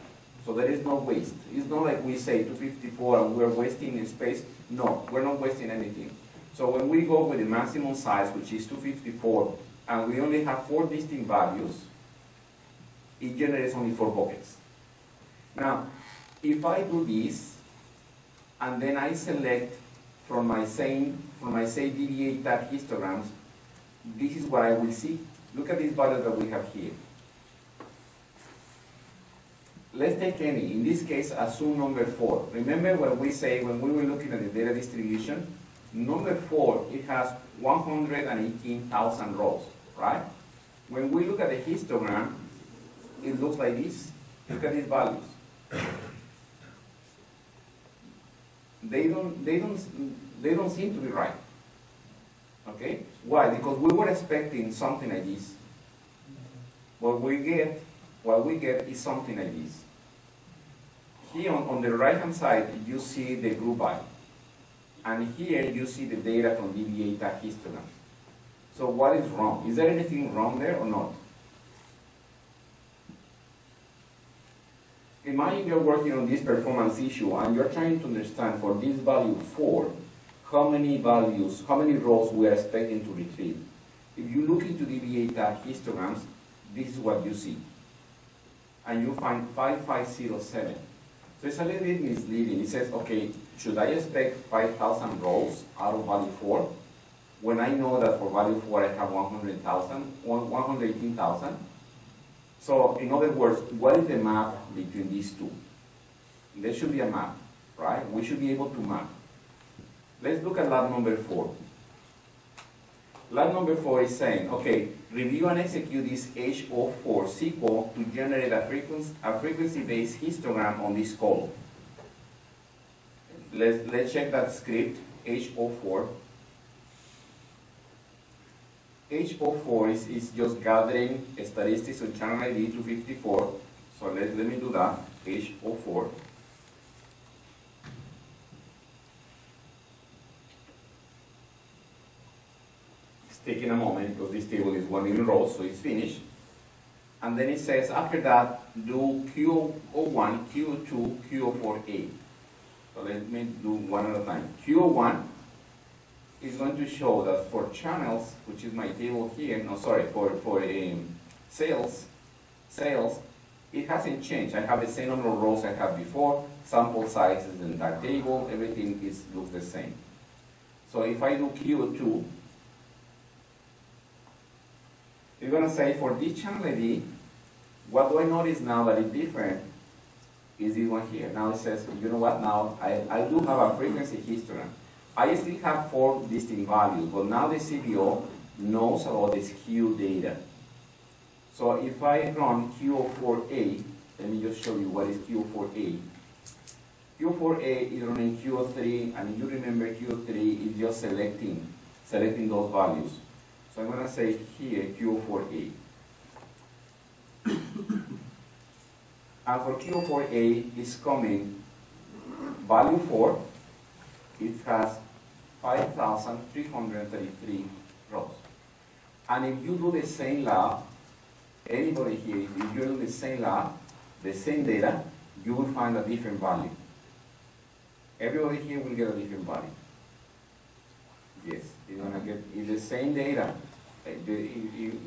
So there is no waste. It's not like we say 254 and we're wasting space. No, we're not wasting anything. So when we go with the maximum size, which is 254, and we only have 4 distinct values, it generates only 4 buckets. Now, if I do this, and then I select from my same DBA tag histograms, this is what I will see. Look at this value that we have here. Let's take any. In this case, assume number 4. Remember when we were looking at the data distribution, number 4, it has 118,000 rows, right? When we look at the histogram, it looks like this. Look at these values. They don't seem to be right. Okay? Why? Because we were expecting something like this. What we get is something like this. Here on the right-hand side, you see the group by. And here you see the data from DBA tag histogram. So what is wrong? Is there anything wrong there or not? Imagine you're working on this performance issue and you're trying to understand for this value 4, how many rows we are expecting to retrieve. If you look into DBA tag histograms, this is what you see. and you find 5507. So it's a little bit misleading. It says, okay, should I expect 5,000 rows out of value 4? When I know that for value 4 I have 118,000. So in other words, what is the map between these two? There should be a map, right? We should be able to map. Let's look at lab number 4. Lab number 4 is saying, okay, review and execute this H04 SQL to generate a frequency-based histogram on this column. Let's check that script, H04. H04 is just gathering statistics on channel ID 254. So let me do that, H04. Taking a moment because this table is 1 million rows, so it's finished. And then it says after that, do Q01, Q02, Q04A. So let me do one at a time. Q01 is going to show that for channels, which is my table here, for sales, it hasn't changed. I have the same number of rows I had before, sample size is in that table, everything looks the same. So if I do Q2, you're going to say for this channel ID, what do I notice now that is different is this one here. Now it says, you know what, now I do have a frequency histogram. I still have 4 distinct values, but now the CBO knows about this Q data. So if I run Q04A, let me just show you what is Q04A. Q4A is running Q03, and if you remember Q3 is just selecting those values. So I'm going to say here Q4A. And for Q4A is coming value 4. It has 5,333 rows. And if you do the same lab, anybody here, if you do the same lab, the same data, you will find a different value. Everybody here will get a different value. Yes, you're going to get the same data, you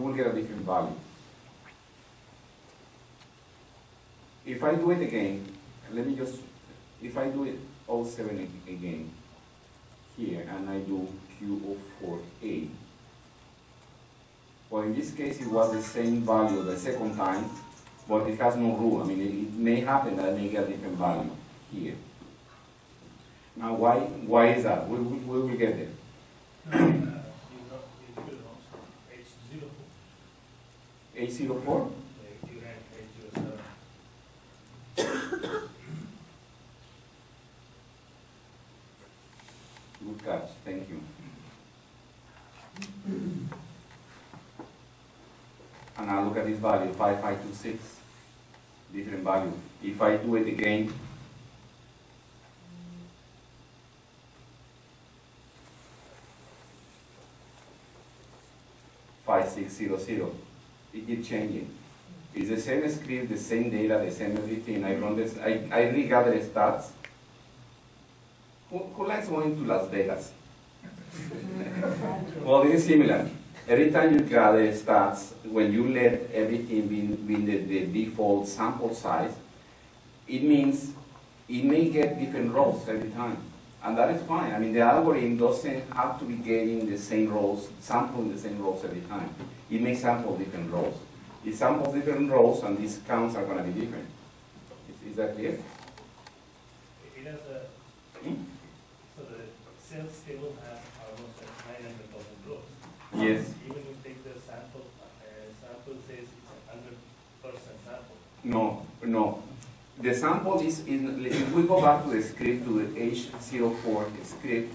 will get a different value. If I do it again, if I do it 07 again, here, and I do Q04A, well, in this case, it was the same value the second time, but it has no rule. I mean, it may happen that I may get a different value here. Now, why is that? We will get there. H04? Good catch, thank you. And now look at this value, 5526, different value. If I do it again, it keeps changing. It's the same script, the same data, the same everything. I run this, I regather stats. Who likes going to Las Vegas? Well, it is similar. Every time you gather stats, when you let everything be the default sample size, it means it may get different rows every time. And that is fine. I mean, the algorithm doesn't have to be getting the same rows, sampling the same rows every time. It may sample different rows. It samples different rows, and these counts are going to be different. Is that clear? It has a, so the sales table has almost like 900,000 rows. Yes. Even if you take the sample, sample says it's a 100% sample. No. The sample is, if we go back to the script, to the H04 script,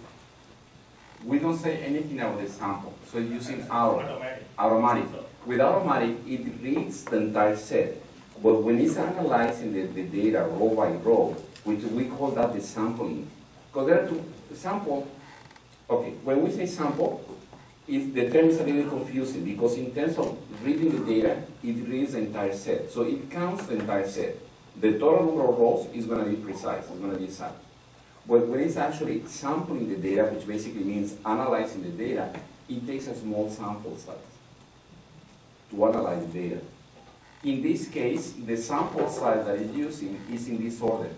we don't say anything about the sample. So it's using automatic. With automatic, it reads the entire set. But when it's analyzing the data row by row, which we call that the sampling. Because there are two sample. Okay, when we say sample, the term is a little confusing because in terms of reading the data, it reads the entire set. So it counts the entire set. The total number of rows is going to be precise, it's going to be exact. But when it's actually sampling the data, which basically means analyzing the data, it takes a small sample size to analyze the data. In this case, the sample size that it's using is in this order,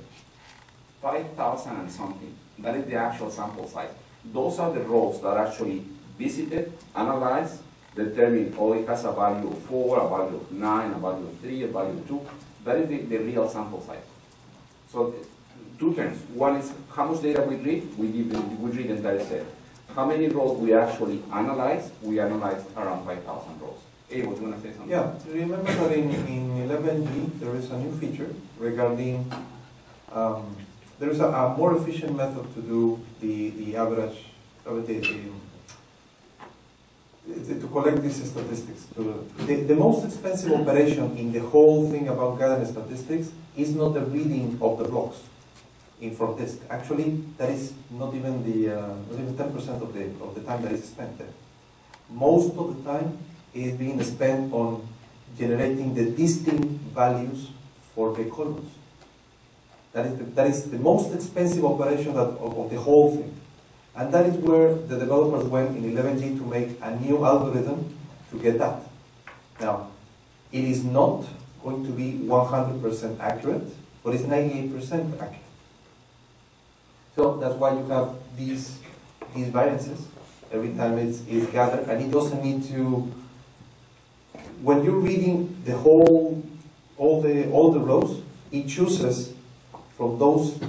5,000 and something. That is the actual sample size. Those are the rows that are actually visited, analyzed, determined, oh, it has a value of 4, a value of 9, a value of 3, a value of 2. That is the real sample size. So two terms. One is how much data we read. We read the entire set. How many rows we actually analyze? We analyze around 5,000 rows. Hey, what do you want to say something? Yeah, remember that in 11G there is a new feature regarding, there is a more efficient method to do the average, to collect these statistics. The most expensive operation in the whole thing about gathering statistics is not the reading of the blocks in from disk. Actually, that is not even 10% of the time that is spent there. Most of the time is being spent on generating the distinct values for the columns. That is the most expensive operation of the whole thing. And that is where the developers went in 11G to make a new algorithm to get that. Now, it is not going to be 100% accurate, but it's 98% accurate. So that's why you have these variances every time it's gathered, and it doesn't need to. When you're reading the all the rows, it chooses from those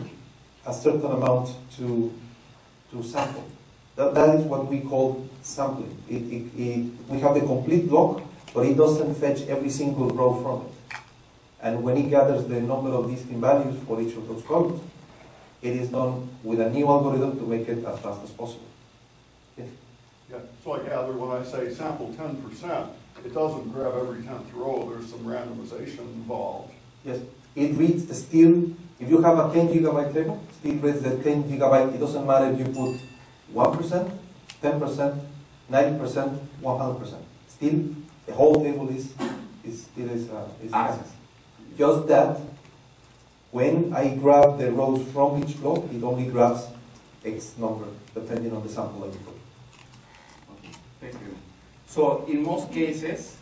a certain amount to sample. That is what we call sampling. We have the complete block, but it doesn't fetch every single row from it. And when it gathers the number of distinct values for each of those columns, it is done with a new algorithm to make it as fast as possible. Yes? Yeah, so I gather when I say sample 10%, it doesn't grab every 10th row. There's some randomization involved. Yes, it reads the still. If you have a 10 gigabyte table, still reads the 10 gigabyte. It doesn't matter if you put 1%, 10%, 90%, 100%. Still, the whole table is accessed. Just that, when I grab the rows from each block, it only grabs X number, depending on the sample that you put. Okay, thank you. So in most cases,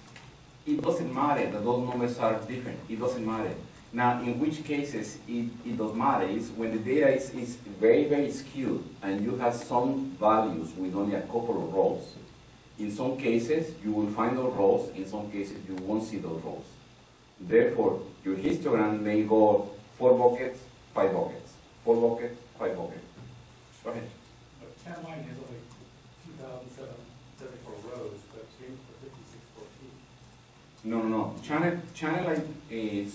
it doesn't matter that those numbers are different. It doesn't matter. Now, in which cases it does matter is when the data is very, very skewed and you have some values with only a couple of rows. In some cases, you will find those rows. In some cases, you won't see those rows. Therefore, your histogram may go 4 buckets, 5 buckets, 4 buckets, 5 buckets. Go ahead. But channel line has only 2,774 rows, but stream for 5614. No. Channel like is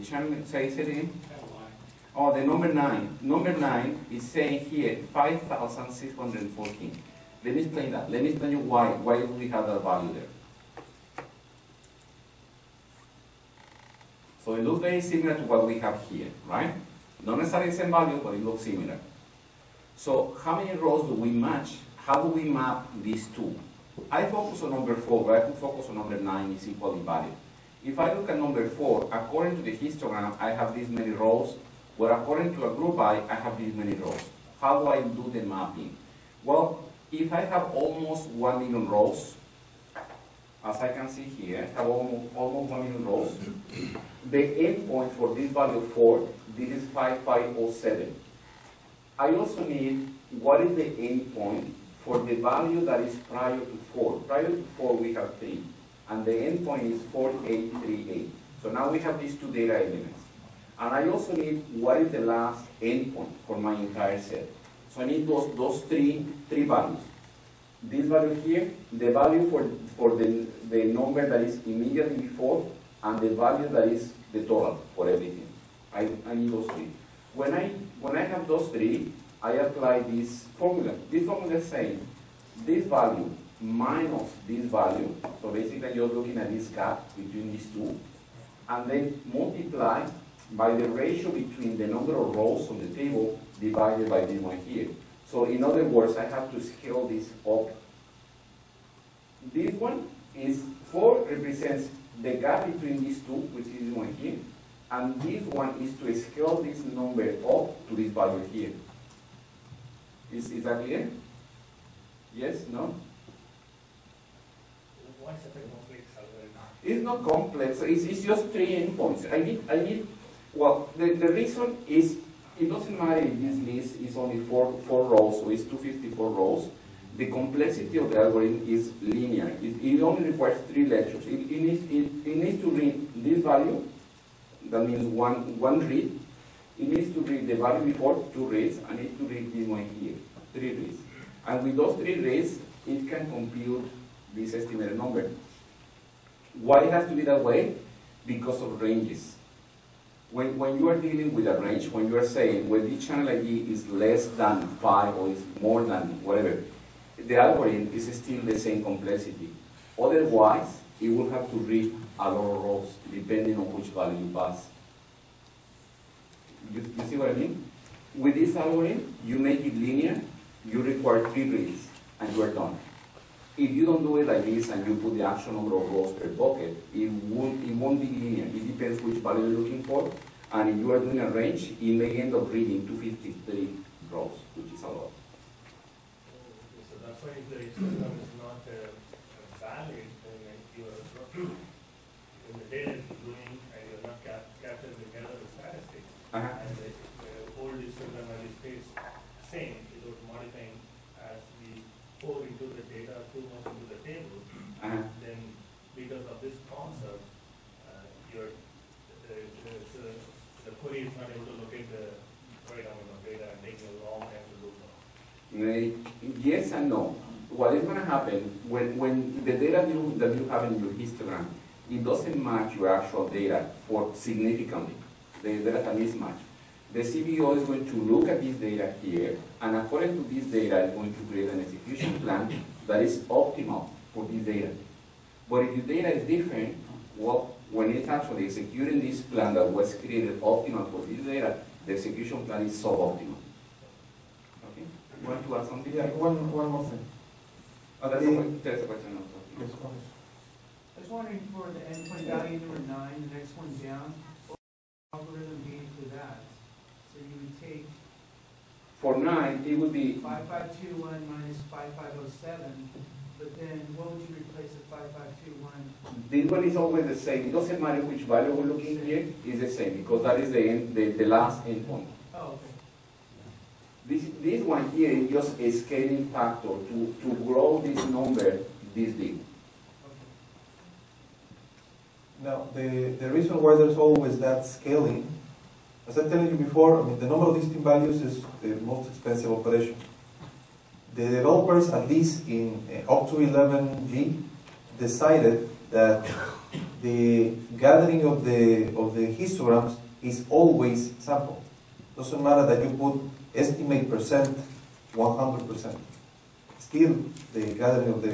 channel. Say it again. Channel line. Oh, the number 9. Number 9 is saying here 5,614. Let me explain that. Let me explain you why we have that value there. So it looks very similar to what we have here, right? Not necessarily the same value, but it looks similar. So how many rows do we match? How do we map these two? I focus on number 4, but I could focus on number 9 is equally valid. If I look at number 4, according to the histogram, I have these many rows, but according to a group I have these many rows. How do I do the mapping? Well, if I have almost 1 million rows, as I can see here, I have almost 1 million rows. The endpoint for this value 4, this is 5507. I also need what is the endpoint for the value that is prior to 4. Prior to 4 we have 3, and the endpoint is 4838. So now we have these two data elements. And I also need what is the last endpoint for my entire set. So I need those three values. This value here, the value for the number that is immediately before, and the value that is the total for everything. I need those three. When I have those three, I apply this formula. This formula is saying this value minus this value. So basically you're looking at this gap between these two, and then multiply by the ratio between the number of rows on the table divided by this one here. So in other words, I have to scale this up. This one is 4 represents the gap between these two, which is this one here, and this one is to scale this number up to this value here. Is that clear? Yes? No? Why separate one weeks? It's not complex. It's just 3 endpoints. Well, the reason is it doesn't matter if this list is only four rows or it's 254 rows. The complexity of the algorithm is linear. It only requires 3 lectures. It needs to read this value. That means one read. It needs to read the value before 2 reads, and it needs to read this one here, 3 reads. And with those 3 reads, it can compute this estimated number. Why it has to be that way? Because of ranges. When you are dealing with a range, when you are saying, well, this channel ID is less than 5 or is more than whatever, the algorithm is still the same complexity. Otherwise, it will have to read a lot of rows depending on which value you pass. You see what I mean? With this algorithm, you make it linear, you require 3 reads, and you are done. If you don't do it like this and you put the actual number of rows per bucket, it won't be linear. It depends which value you're looking for. And if you are doing a range, it may end up reading 253 rows, which is a lot. So that's why if the histogram is not valid, then when the data is doing and you're not capturing together the statistics, and the old histogram value stays same without modifying as we pour into the data too much into the table, then because of this concept, the query is not able to locate the right amount of data and taking a long time to do so. Yes and no. What is going to happen when the data that you have in your histogram, it doesn't match your actual data significantly. There is a mismatch. The CBO is going to look at this data here, and according to this data, it's going to create an execution plan that is optimal for this data. But if the data is different, well, when it's actually executing this plan that was created optimal for this data, the execution plan is suboptimal. Okay? You want to add something? Yeah, one more thing. There's a question also. Yes, go ahead. I was wondering for the endpoint value number 9, the next one down, what would the algorithm be for that? So you would take For 9, it would be 5521 minus 5507, but then what would you replace at 5521? this one is always the same. It doesn't matter which value we're looking here, it's the same because that is the last endpoint. Oh, okay. This one here is just a scaling factor to grow this number this big. Now, the reason why there's always that scaling, as I told you before, I mean, the number of distinct values is the most expensive operation. The developers, at least in up to 11G, decided that the gathering of the histograms is always sample. Doesn't matter that you put estimate percent 100%. Still, the gathering of the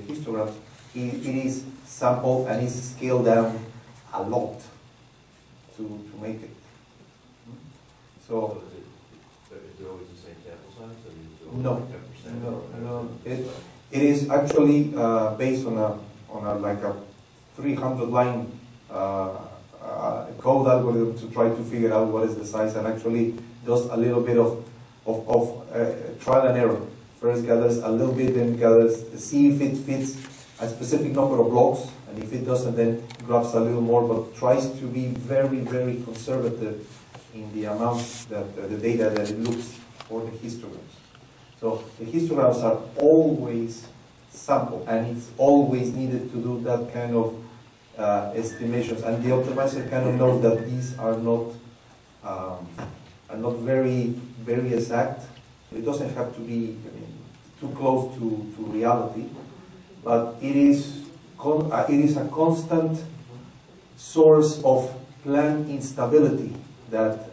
histograms, it is sample and is scaled down a lot to make it. So Is it always the same sample size? I mean, is it no, always 10%? no. It is actually based on a like a 300-line code algorithm to try to figure out what is the size, and actually does a little bit of trial and error. First gathers a little bit, then gathers, see if it fits a specific number of blocks, and if it doesn't, then grabs a little more, but tries to be very, very conservative in the amount that the data that it looks for the histograms. So the histograms are always sample, and it's always needed to do that kind of estimations, and the optimizer kind of knows that these are not very, very exact. It doesn't have to be too close to reality, but it is a constant source of plan instability, that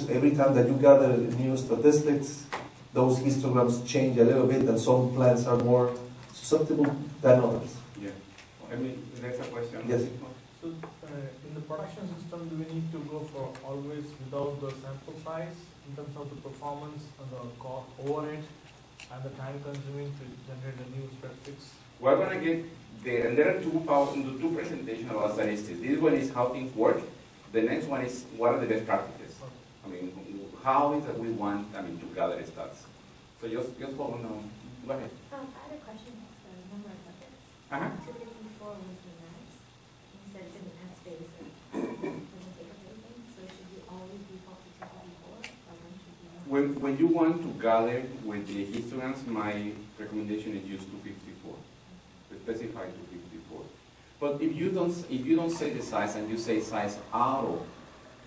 every time that you gather new statistics, those histograms change a little bit, and some plans are more susceptible than others. Yeah. I mean, there's a question. Yes. So, in the production system, do we need to go for always without the sample size in terms of the performance and the overhead and the time consuming to generate the new statistics? We're going to get there, and there are two presentations about statistics. This one is how things work. The next one is what are the best practices. Okay. I mean, how is that we want, to gather stats. So just hold on. Go ahead. I had a question about the number of buckets. 254 was the max. when you want to gather with the histograms, my recommendation is use 254. To specify 254. But if you don't say the size and you say size auto,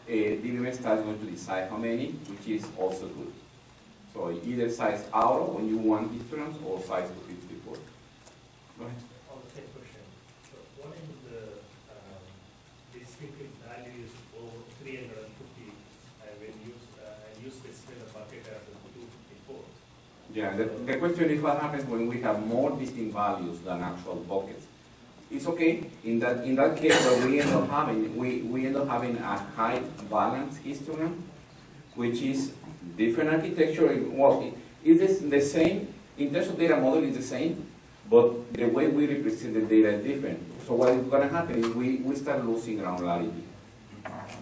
DBMS is going to decide how many, which is also good. So either size auto when you want histograms or size 254. Go ahead. On the same question. So what is the distinctive values over 350 and when you specify the bucket as a 254? Yeah, the question is what happens when we have more distinct values than actual buckets. It's okay. In that case, what we end up having, we end up having a high balance histogram, which is different architecture. Well, it is the same in terms of data model is the same, but the way we represent the data is different. So what is going to happen is we start losing granularity.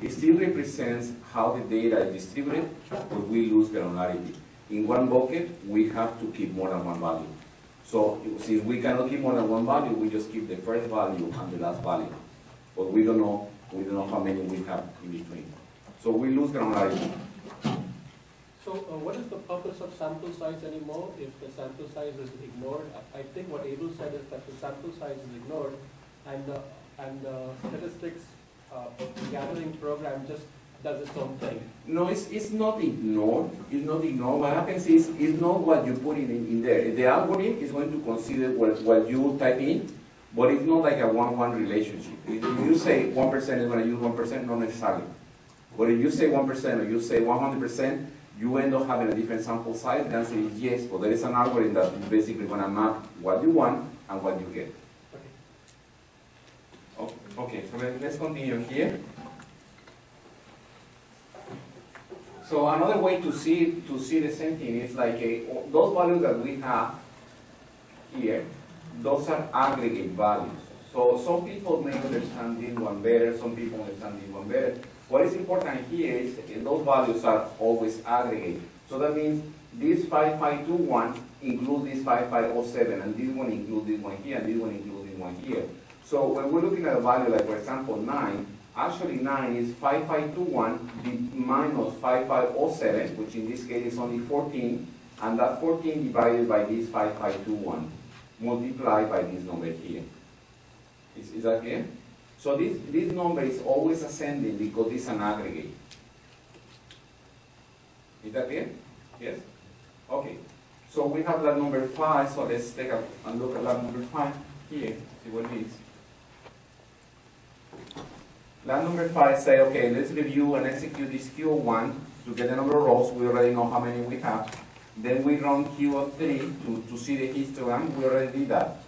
It still represents how the data is distributed, but we lose granularity. In one bucket, we have to keep more than one value. So since we cannot keep more than one value, we just keep the first value and the last value. But we don't know how many we have in between. So we lose granularity. So what is the purpose of sample size anymore if the sample size is ignored? I think what Abel said is that the sample size is ignored and the statistics gathering program just does its own thing. No, it's not ignored. It's not ignored. What happens is it's not what you put in there. The algorithm is going to consider what you type in, but it's not like a 1-1 relationship. If you say 1% is going to use 1%, not necessarily. But if you say 1% or you say 100%, you end up having a different sample size. The answer is yes, but there is an algorithm that is basically going to map what you want and what you get. Okay, so let's continue here. So another way to see the same thing is like those values that we have here, those are aggregate values. So some people may understand this one better, some people understand this one better. What is important here is those values are always aggregate. So that means this 5521 includes this 5507, and this one includes this one here, and this one includes this one here. So when we're looking at a value like, for example, 9, actually 9 is 5521 minus 5507, which in this case is only 14, and that 14 divided by this 5521 multiplied by this number here. Is that clear? So this number is always ascending because it's an aggregate. Is that clear? Yes? Okay. So we have lab number 5, so let's take a look at lab number 5 here, see what it is. Lab number 5 say, okay, let's review and execute this Q of 1 to get the number of rows. We already know how many we have. Then we run Q of 3 to see the histogram. We already did that.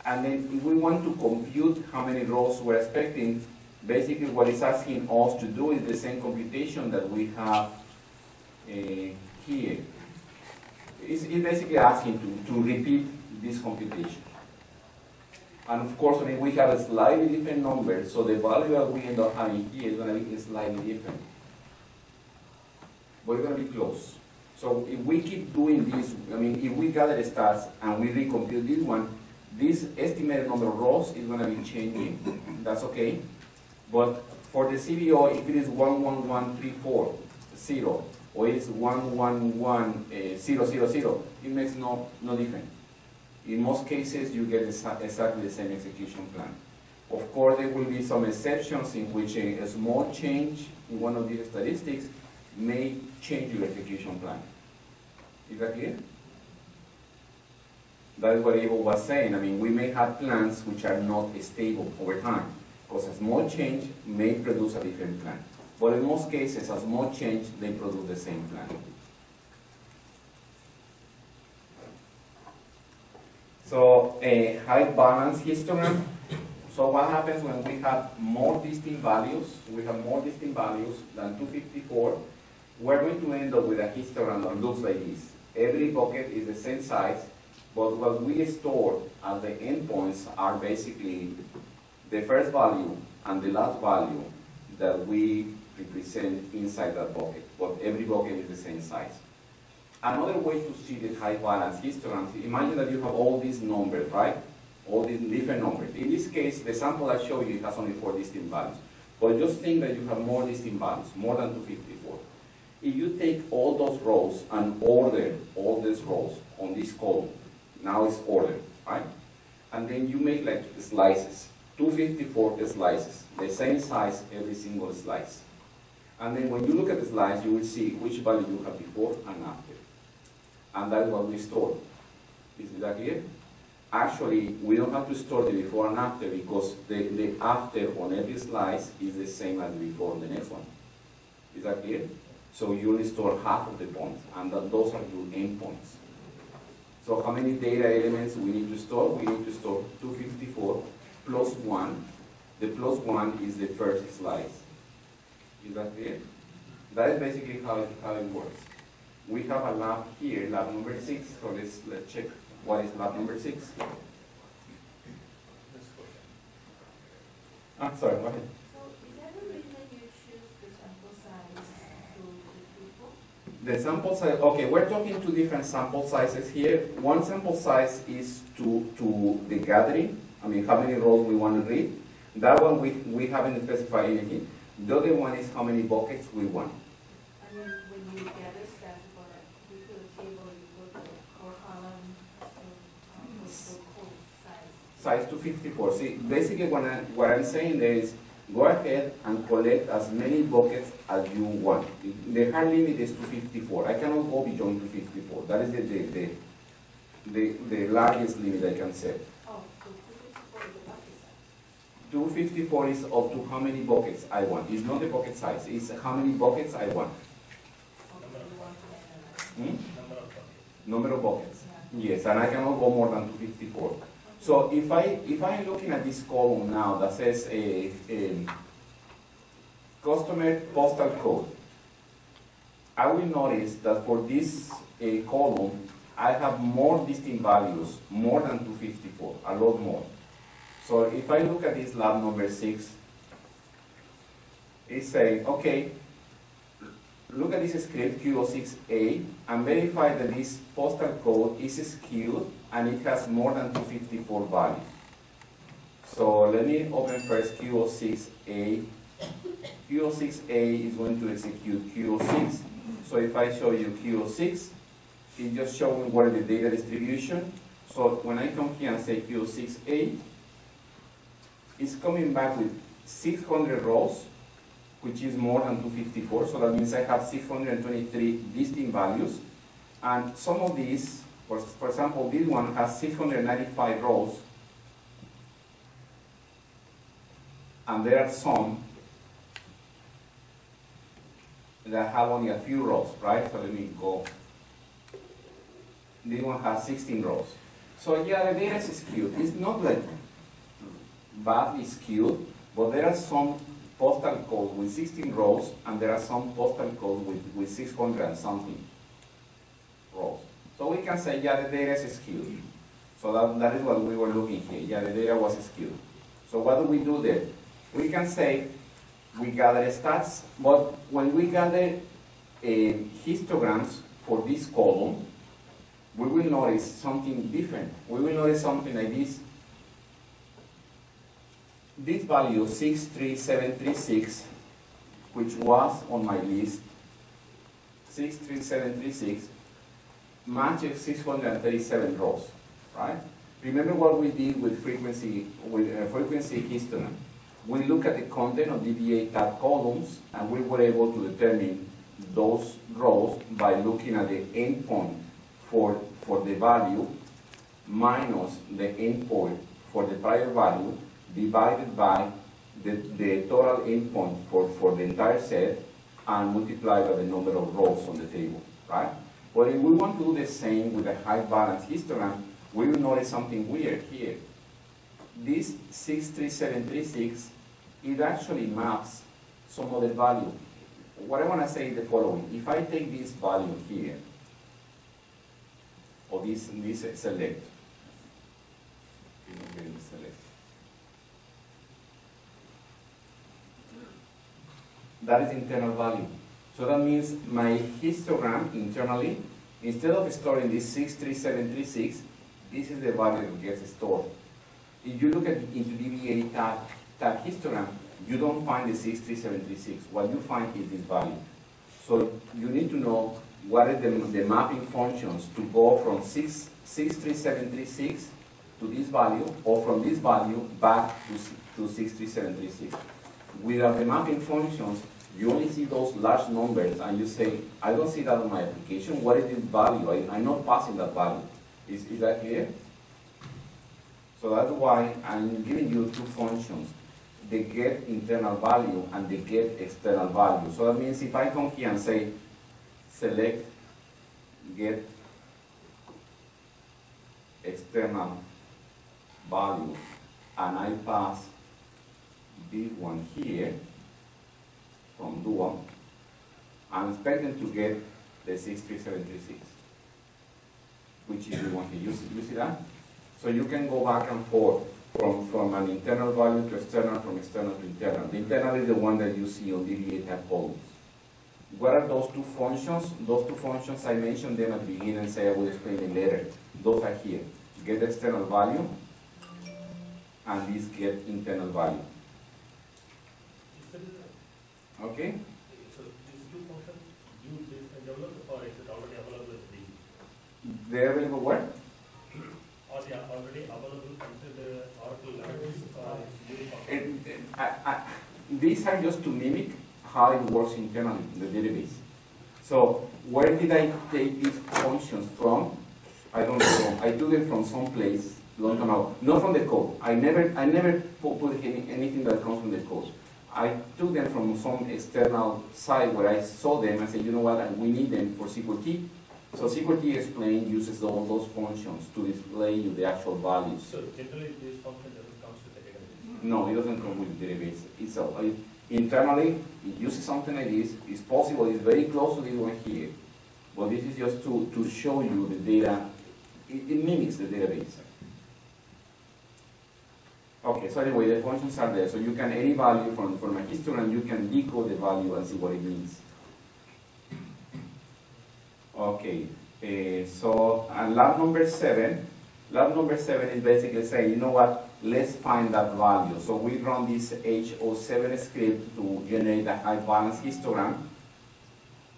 And then if we want to compute how many rows we're expecting, basically what it's asking us to do is the same computation that we have here. It's basically asking to repeat this computation. And of course, I mean, we have a slightly different number, so the value that we end up having here is going to be slightly different. But it's going to be close. So if we keep doing this, I mean, if we gather the stats and we recompute this one, this estimated number of rows is going to be changing. That's okay. But for the CBO, if it is 111340 or it's 111000, it makes no difference. In most cases, you get exactly the same execution plan. Of course, there will be some exceptions in which a small change in one of these statistics may change your execution plan. Is that clear? That is what Abel was saying. I mean, we may have plans which are not stable over time, because a small change may produce a different plan. But in most cases, a small change, they produce the same plan. So a high balance histogram. So what happens when we have more distinct values? We have more distinct values than 254. We're going to end up with a histogram that looks like this. Every bucket is the same size, but what we store as the endpoints are basically the first value and the last value that we represent inside that bucket. But every bucket is the same size. Another way to see the high balance histograms, imagine that you have all these numbers, right? All these different numbers. In this case, the sample I showed you has only 4 distinct values. But just think that you have more distinct values, more than 254. If you take all those rows and order all these rows on this column, now it's ordered, right? And then you make like slices, 254 slices, the same size every single slice. And then when you look at the slice, you will see which value you have before and after. And that's what we store. Is that clear? Actually, we don't have to store the before and after because the after on every slice is the same as before on the next one. Is that clear? So you only store half of the points, and those are your endpoints. So how many data elements we need to store? We need to store 254 plus 1. The plus 1 is the first slice. Is that clear? That is basically how it works. We have a lab here, lab number 6. So let's check what is lab number 6. Sorry, go ahead. So is that the reason you choose the sample size to people? The sample size, okay, we're talking two different sample sizes here. One sample size is to the gathering, I mean how many rows we want to read. That one we haven't specified anything. The other one is how many buckets we want. I mean, when you gather stats for a particular table, you go to core column, to code size. Size 254. See, basically what I'm saying there is go ahead and collect as many buckets as you want. The hard limit is 254. I cannot go beyond 254. That is the largest limit I can set. Oh, so 254 is the bucket size. 254 is up to how many buckets I want. It's not the bucket size, it's how many buckets I want. Number of buckets. Yes, and I cannot go more than 254. So if I'm looking at this column now that says a customer postal code, I will notice that for this column, I have more distinct values, more than 254, a lot more. So if I look at this lab number 6, it's saying, okay, look at this script Q06A and verify that this postal code is skewed and it has more than 254 values. So let me open first Q06A. Q06A is going to execute Q06. So if I show you Q06, it's just showing what is the data distribution. So when I come here and say Q06A, it's coming back with 600 rows, which is more than 254. So that means I have 623 distinct values. And some of these, for example, this one has 695 rows. And there are some that have only a few rows, right? So let me go. This one has 16 rows. So yeah, the data is skewed. It's not like badly skewed, but there are some postal codes with 16 rows, and there are some postal codes with 600 and something rows. So we can say, yeah, the data is skewed. So that is what we were looking here. Yeah, the data was skewed. So what do we do there? We can say we gather stats, but when we gather histograms for this column, we will notice something different. We will notice something like this. This value 63736, which was on my list, 63736, matches 637 rows, right? Remember what we did with frequency histogram. We look at the content of DBA tab columns, and we were able to determine those rows by looking at the endpoint for the value minus the endpoint for the prior value divided by the total endpoint for the entire set and multiplied by the number of rows on the table, right? But if we want to do the same with a high balance histogram, we will notice something weird here. This 63736, it actually maps some other value. What I want to say is the following. If I take this value here, or this select, that is internal value. So that means my histogram internally, instead of storing this 63736, this is the value that gets stored. If you look at into DBA tab histogram, you don't find the 63736. What you find is this value. So you need to know what are the mapping functions to go from 63736 to this value, or from this value back to 63736. Without the mapping functions, you only see those large numbers and you say, I don't see that on my application. What is this value? I'm not passing that value. Is that clear? So that's why I'm giving you two functions, the get internal value and the get external value. So that means if I come here and say, select get external value, and I pass this one here from dual, I'm expecting to get the 63736, which is the one here. You see that? So you can go back and forth from an internal value to external, from external to internal. The internal is the one that you see on DDA type columns. What are those two functions? Those two functions, I mentioned them at the beginning and say I will explain them later. Those are here. Get external value and this get internal value. Okay? So these two functions, you develop, or is it already available as the? They're available where? Or they are already available into the Oracle libraries, These are just to mimic how it works internally in the database. So where did I take these functions from? I don't know. I took them from some place long time ago. Not from the code. I never put anything that comes from the code. I took them from some external site where I saw them and said, you know what, we need them for SQL Key. So SQL Key explain uses all those functions to display you the actual values. So generally this function doesn't come with the database? No, it doesn't come with the database itself. Internally, it uses something like this. It's possible, it's very close to this one here. But this is just to show you the data. It mimics the database. Okay, so anyway, the functions are there. So you can, any value from a histogram, you can decode the value and see what it means. Okay, so lab number 7. Lab number 7 is basically saying, you know what, let's find that value. So we run this H07 script to generate a high balance histogram.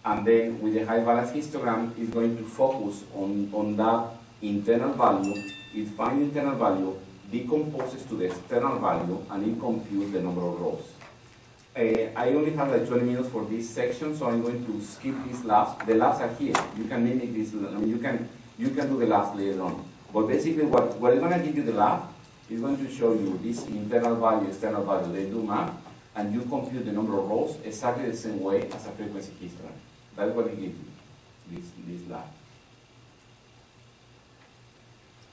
And then with the high balance histogram, it's going to focus on that internal value. It finds internal value, decomposes to the external value, and it computes the number of rows. I only have like 20 minutes for this section, so I'm going to skip these labs. The labs are here. You can mimic this. I mean, you can do the labs later on. But basically, what is going to give you the lab is going to show you this internal value, external value. They do map, and you compute the number of rows exactly the same way as a frequency histogram. That's what it gives you, this lab.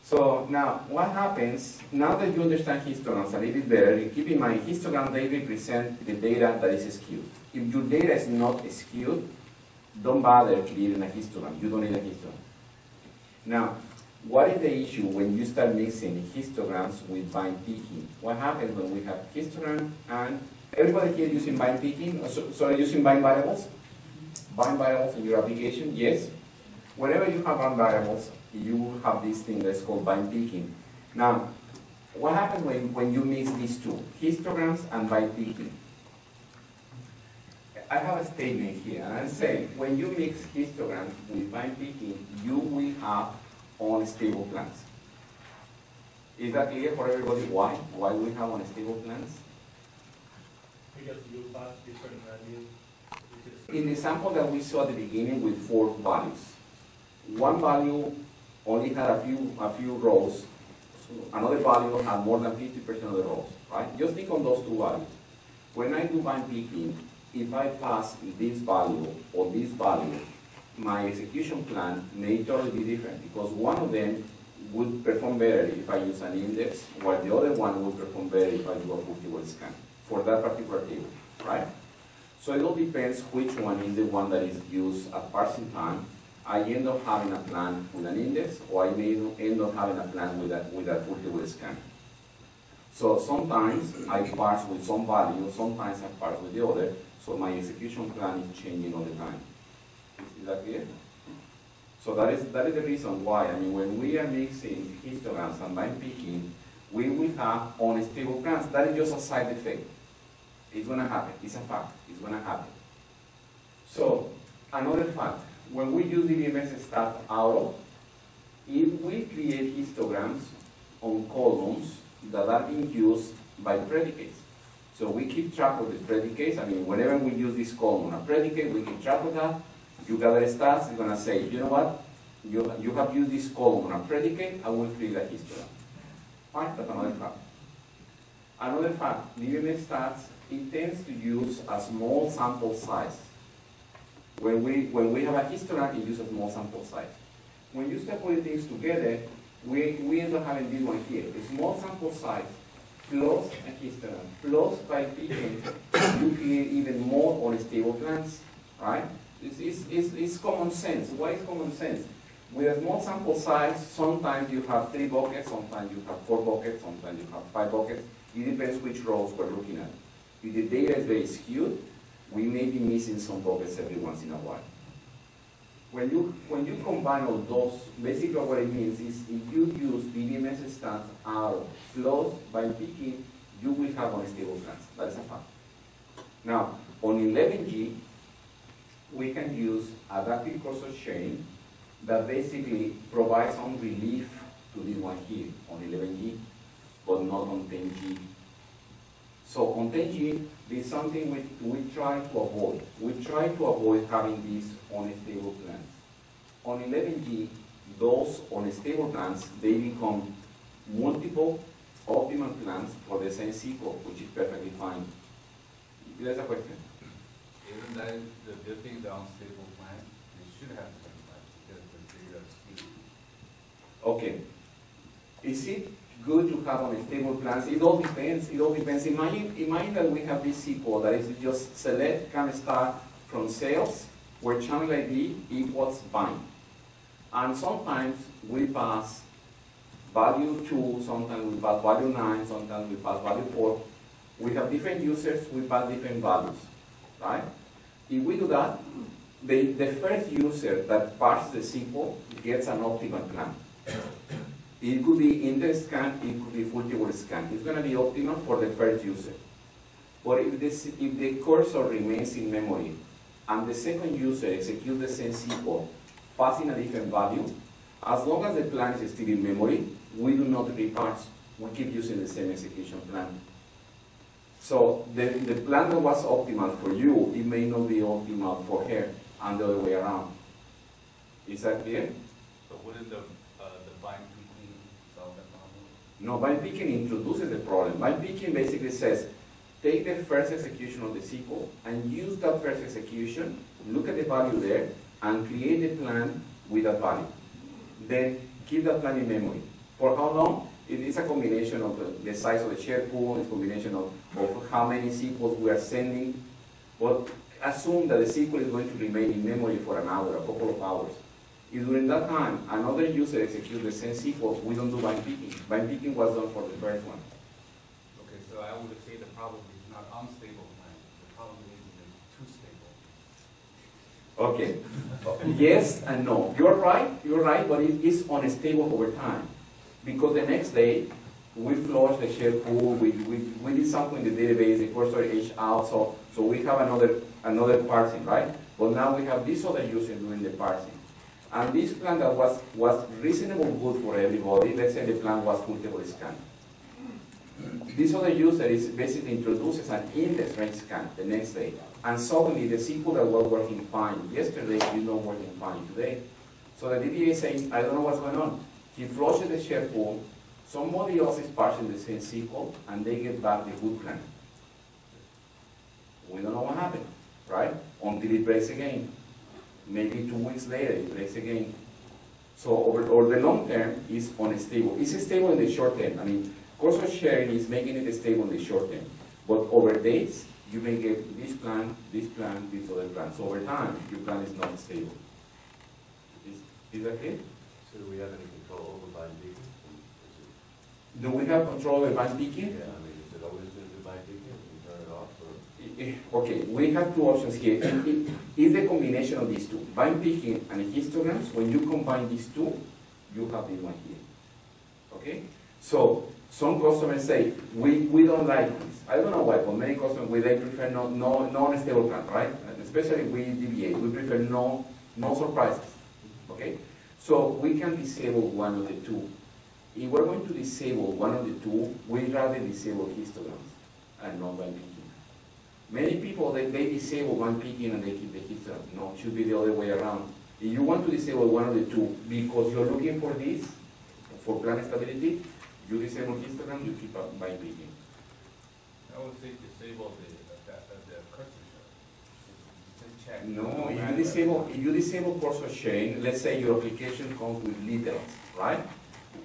So now, what happens, now that you understand histograms a little bit better, keep in mind, histograms, they represent the data that is skewed. If your data is not skewed, don't bother creating a histogram. You don't need a histogram. Now, what is the issue when you start mixing histograms with bind picking? What happens when we have histogram and everybody here using bind picking? Sorry, using bind variables? Bind variables in your application? Yes. Whenever you have bind variables, you have this thing that's called bind picking. Now, what happens when you mix these two, histograms and bind picking? I have a statement here, and I say, when you mix histograms with bind picking, you will have unstable plans. Is that clear for everybody? Why? Why we have unstable plans? Because you pass different values. In the sample that we saw at the beginning with 4 values, one value only had a few rows, so another value had more than 50% of the rows, right? Just think on those 2 values. When I do bind picking, if I pass this value or this value, my execution plan may totally be different because one of them would perform better if I use an index, while the other one would perform better if I do a full keyword scan for that particular table, right? So it all depends which one is the one that is used at parsing time. I end up having a plan with an index, or I may end up having a plan with a full keyword scan. So sometimes I parse with some value, sometimes I parse with the other, so my execution plan is changing all the time. Is that clear? So that is the reason why. I mean, when we are mixing histograms and bind picking, we will have unstable plans. That is just a side effect. It's going to happen. It's a fact. It's going to happen. So Another fact, when we use DBMS stat auto, it will create histograms on columns that are being used by predicates. So we keep track of the predicates. I mean, whenever we use this column on a predicate, we keep track of that. You gather stats, it's going to say, you know what? You have used this column on a predicate, I will create a histogram. Fine, that's another fact. Another fact, DBMS stats, it tends to use a small sample size. When we have a histogram, it uses a small sample size. When you start putting things together, we end up having this one here. A small sample size plus a histogram plus by picking, you create even more unstable plants, right? It's common sense. Why is common sense? With a small sample size, sometimes you have 3 buckets, sometimes you have 4 buckets, sometimes you have 5 buckets. It depends which rows we're looking at. If the data is very skewed, we may be missing some buckets every once in a while. When you combine all those, basically what it means is if you use DBMS stats R plus by picking, you will have unstable plants. That's a fact. Now, on 11G, we can use adaptive cursor sharing that basically provides some relief to this one here on 11G, but not on 10G. So on 10G, there's something we try to avoid. We try to avoid having these unstable plants. On 11G, those unstable plants, they become multiple optimal plants for the same SQL, which is perfectly fine. There's a question. Even though the dipping the unstable plant, it should have to be like because the data is skewed. Okay. Is it good to have unstable plants? It all depends. It all depends. Imagine that we have this SQL that is just select can start from sales where channel ID equals bind. And sometimes we pass value 2, sometimes we pass value 9, sometimes we pass value 4. We have different users, we pass different values, right? If we do that, the first user that parses the SQL gets an optimal plan. It could be index scan, it could be full table scan. It's going to be optimal for the first user. But if the cursor remains in memory and the second user executes the same SQL, passing a different value, as long as the plan is still in memory, we do not reparse. We keep using the same execution plan. So the plan that was optimal for you, it may not be optimal for her, and the other way around. Is that clear? So wouldn't the bind picking solve that problem? No, bind picking introduces the problem. Bind picking basically says, take the first execution of the SQL and use that first execution, look at the value there, and create the plan with that value. Then keep that plan in memory. For how long? It is a combination of the size of the shared pool, it's a combination of how many SQLs we are sending. But assume that the SQL is going to remain in memory for an hour, a couple of hours. If during that time another user executes the same SQL, we don't do bind picking. Bind picking was done for the first one. Okay, so I would say the problem is not unstable plan. The problem is too stable. Okay. Yes and no. You're right, but it is unstable over time. Because the next day, we flush the shared pool, we did something in the database, the cursor aged out, so we have another parsing, right? But now we have this other user doing the parsing. And this plan that was reasonably good for everybody, let's say the plan was full table scan. This other user is basically introduces an index range scan the next day. And suddenly the SQL that was working fine yesterday is not working fine today. So the DBA is saying, I don't know what's going on. He flushes the shared pool, somebody else is parsing the same SQL, and they get back the good plan. We don't know what happened, right? Until it breaks again. Maybe 2 weeks later, it breaks again. So over the long term, it's unstable. It's stable in the short term. I mean, cursor sharing is making it stable in the short term. But over days, you may get this plan, this other plan. So over time, your plan is not stable. Is that clear? So do we have any control over bind picking? Do we have control over bind picking? Yeah, I mean, is it always going to do bind picking? Can you turn it off? Or? Okay, we have 2 options here. It's the combination of these 2. Bind picking and histograms, when you combine these 2, you have this one here. Okay? So, some customers say, we don't like this. I don't know why, but many customers, they prefer non-stable plan, right? And especially we deviate, we prefer no surprises, okay? So we can disable one of the two. If we're going to disable one of the two, we'd rather disable histograms and not one picking. Many people, they disable one picking and they keep the histogram. No, it should be the other way around. If you want to disable one of the two because you're looking for this, for plan stability, you disable histogram, you keep by picking. I would say disable the cursor share. No, if you disable cursor sharing, let's say your application comes with literals, right?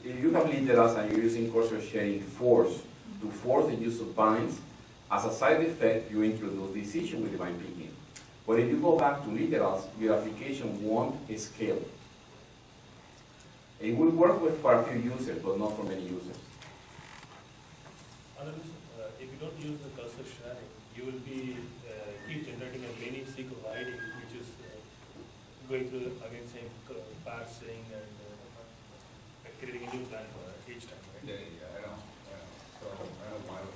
If you have literals and you're using cursor sharing to force the use of binds, as a side effect, you introduce this issue with the bind picking. But if you go back to literals, your application won't scale. It will work for a few users, but not for many users. If you don't use the cursor sharing, you will be keep generating a many SQL ID, which is going through again same parsing and creating a new plan for each time, right? Yeah, I know. So I don't know why we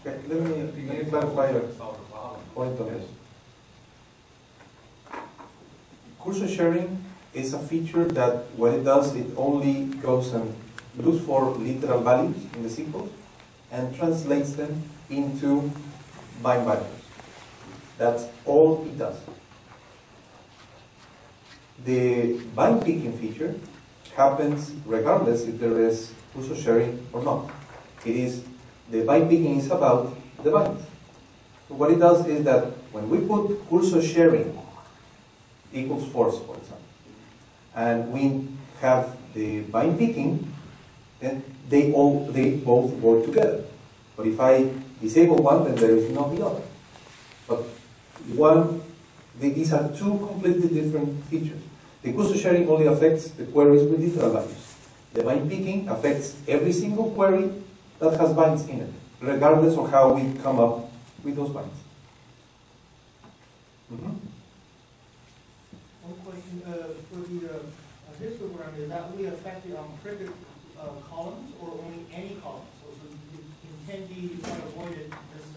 have. Let me clarify a point on this. Cursor sharing is a feature that what it does, it only goes and looks for literal values in the SQL and translates them into bind values. That's all it does. The bind picking feature happens regardless if there is cursor sharing or not. The bind picking is about the binds. So what it does is that when we put cursor sharing equals force, for example, and we have the bind picking, then they both work together. But if I disable one, then there is not the other. But these are two completely different features. The cursor sharing only affects the queries with literal values. The bind picking affects every single query that has binds in it, regardless of how we come up with those binds. One question for the histogram, is that only affected on printed columns or only any columns? So in 10G, you try to avoid this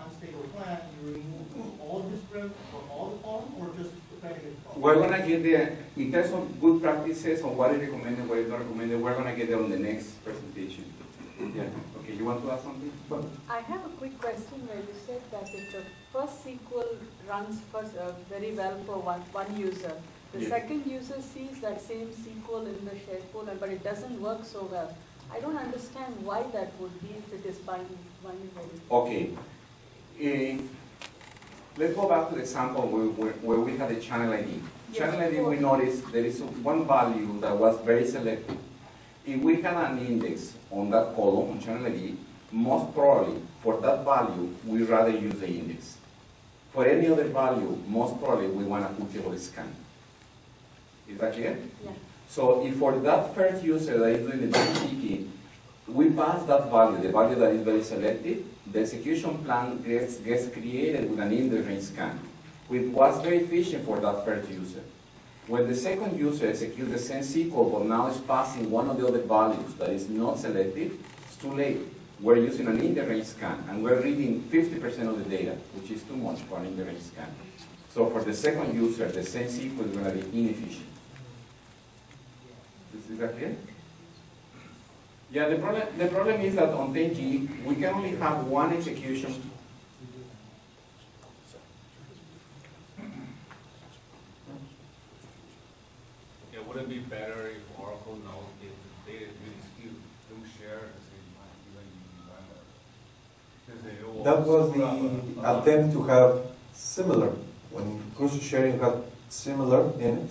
unstable plan, you remove all histogram for all the columns or just repetitive columns? We're going to get there, in terms of good practices on what is recommended, what is not recommended, we're going to get there on the next presentation. Yeah. Okay, you want to add something? I have a quick question where you said that if the first SQL runs very well for one user, the Yes. second user sees that same SQL in the shared pool, but it doesn't work so well. I don't understand why that would be if it is binding very well. Okay. Let's go back to the example where we had the channel ID. Yes, Channel ID, of we course. noticed there is one value that was very selective. If we had an index on that column, on channel ID, most probably for that value, we'd rather use the index. For any other value, most probably we want a full table scan. Is that clear? Yeah. So if for that first user that is doing the bind picking, we pass that value, the value that is very selective, the execution plan gets created with an index range scan, which was very efficient for that first user. When the second user executes the same SQL, but now is passing one of the other values that is not selective, it's too late. We're using an index range scan, and we're reading 50% of the data, which is too much for an index range scan. So for the second user, the same SQL is going to be inefficient. Is that clear? Yeah, the problem is that on 10G, we can only have one execution. Yeah, would it be better if Oracle knows if the data is really skewed, don't share at the same time, even if you That was the attempt to have similar. When cursor sharing had similar in it,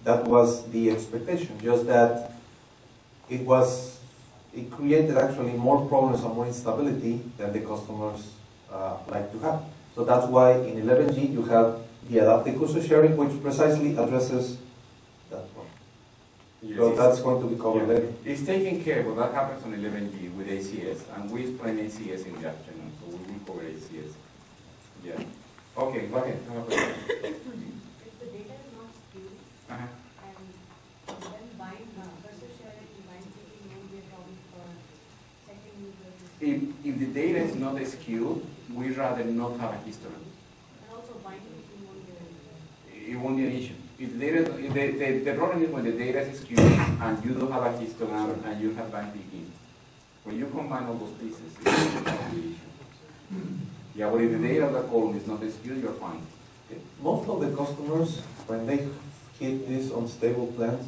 that was the expectation. Just that it created actually more problems and more instability than the customers like to have. So that's why in 11G you have the adaptive cursor sharing, which precisely addresses that problem. Yes, So that's going to be covered later. It's taken care of, that happens on 11G with ACS, and we explain ACS in the afternoon, so we will cover ACS. Yeah. Okay, go ahead. Have a question. If the data is not skewed, Uh-huh. and then bind, cursor sharing and bind picking won't be a problem for second user to if the data is not skewed, we rather not have a histogram. And also binding won't be It won't be an issue. If the problem is when the data is skewed and you don't have a histogram and you have band picking. When you combine all those pieces, it's not the issue. Yeah, but if the data of the column is not skewed, you're fine. Most of the customers, when they hit these unstable plans,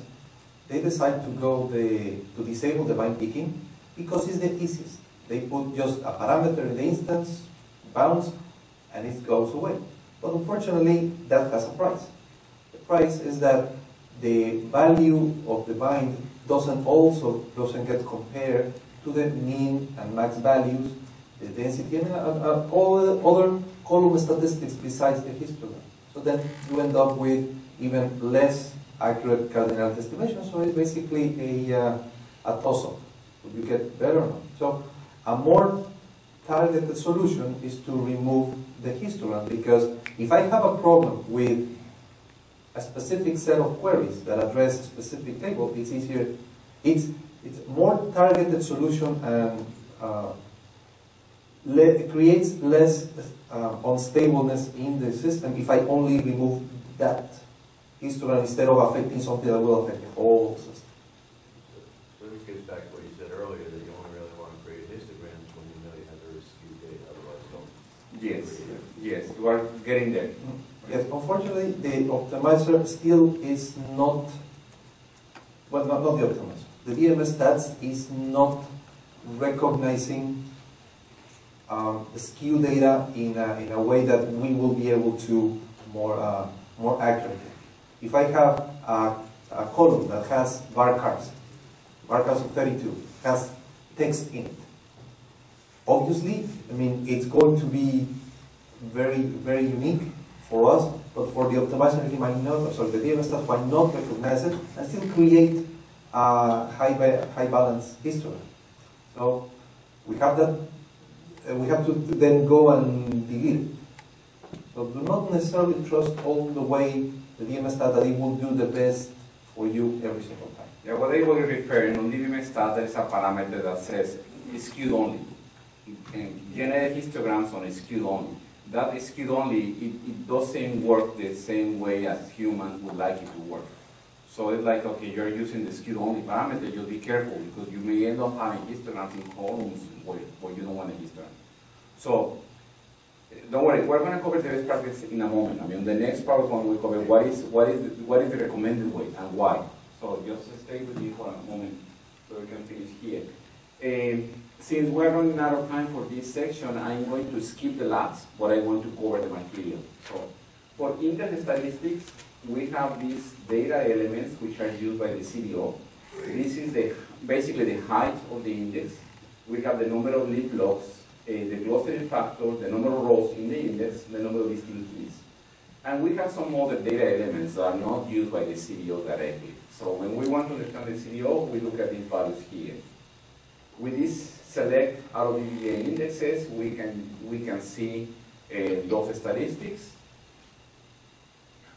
they decide to disable the bind picking because it's the easiest. They put just a parameter in the instance, bounce, and it goes away. But unfortunately, that has a price. The price is that the value of the bind doesn't get compared to the mean and max values, the density, and all the other column statistics besides the histogram. So then you end up with even less accurate cardinality estimation. So it's basically a toss-up. Would you get better or not? So a more targeted solution is to remove the histogram, because if I have a problem with a specific set of queries that address a specific table, it's easier. It's more targeted solution and creates less unstableness in the system if I only remove that histogram instead of affecting something that will affect the whole system. So this gets back to what you said earlier, that you only really want to create histograms when you know you have very skewed data, otherwise don't. Yes, you are getting there. Yes, unfortunately, the optimizer still is not, well, not the optimizer. The DMS stats is not recognizing the skew data in a way that we will be able to more accurately. If I have a column that has varchars of 32, has text in it, obviously, I mean, it's going to be very, very unique for us, but for the optimizer, he might not, sorry, the DMS stats might not recognize it and still create high balance history. So we have that. We have to then go and delete it. So do not necessarily trust all the way the DMS stat that it will do the best for you every single time. Yeah, what I was referring on DMS stat, there is a parameter that says skewed only. And generate histograms on skewed only. That skewed only, it doesn't work the same way as humans would like it to work. So it's like, okay, you're using the skewed only parameter, you'll be careful because you may end up having histograms in columns where you don't want a histogram. So don't worry, we're going to cover the best practice in a moment. I mean, the next PowerPoint we'll cover what is the recommended way and why. So just stay with me for a moment so we can finish here. Since we're running out of time for this section, I'm going to skip the labs, but I want to cover the material. So for index statistics, we have these data elements which are used by the CDO. This is basically the height of the index. We have the number of leaf blocks, the clustering factor, the number of rows in the index, the number of distinct keys. And we have some other data elements that are not used by the CDO directly. So when we want to understand the CDO, we look at these values here. With this select out of the indexes, we can see those statistics.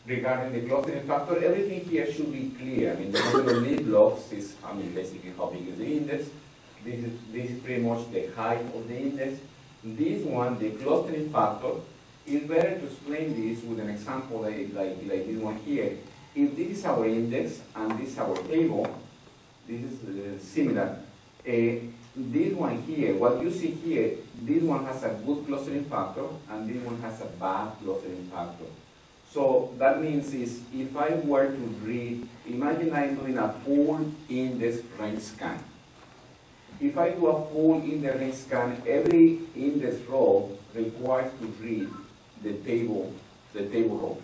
Regarding the clustering factor, everything here should be clear. I mean, the number of leaf blocks is, I mean, basically how big is the index. This is pretty much the height of the index. This one, the clustering factor, is better to explain this with an example like this one here. If this is our index and this is our table, this is similar. This one here, what you see here, this one has a good clustering factor and this one has a bad clustering factor. So that means is if I were to read, imagine I'm doing a full index range scan. If I do a full index range scan, every index row requires to read the table row.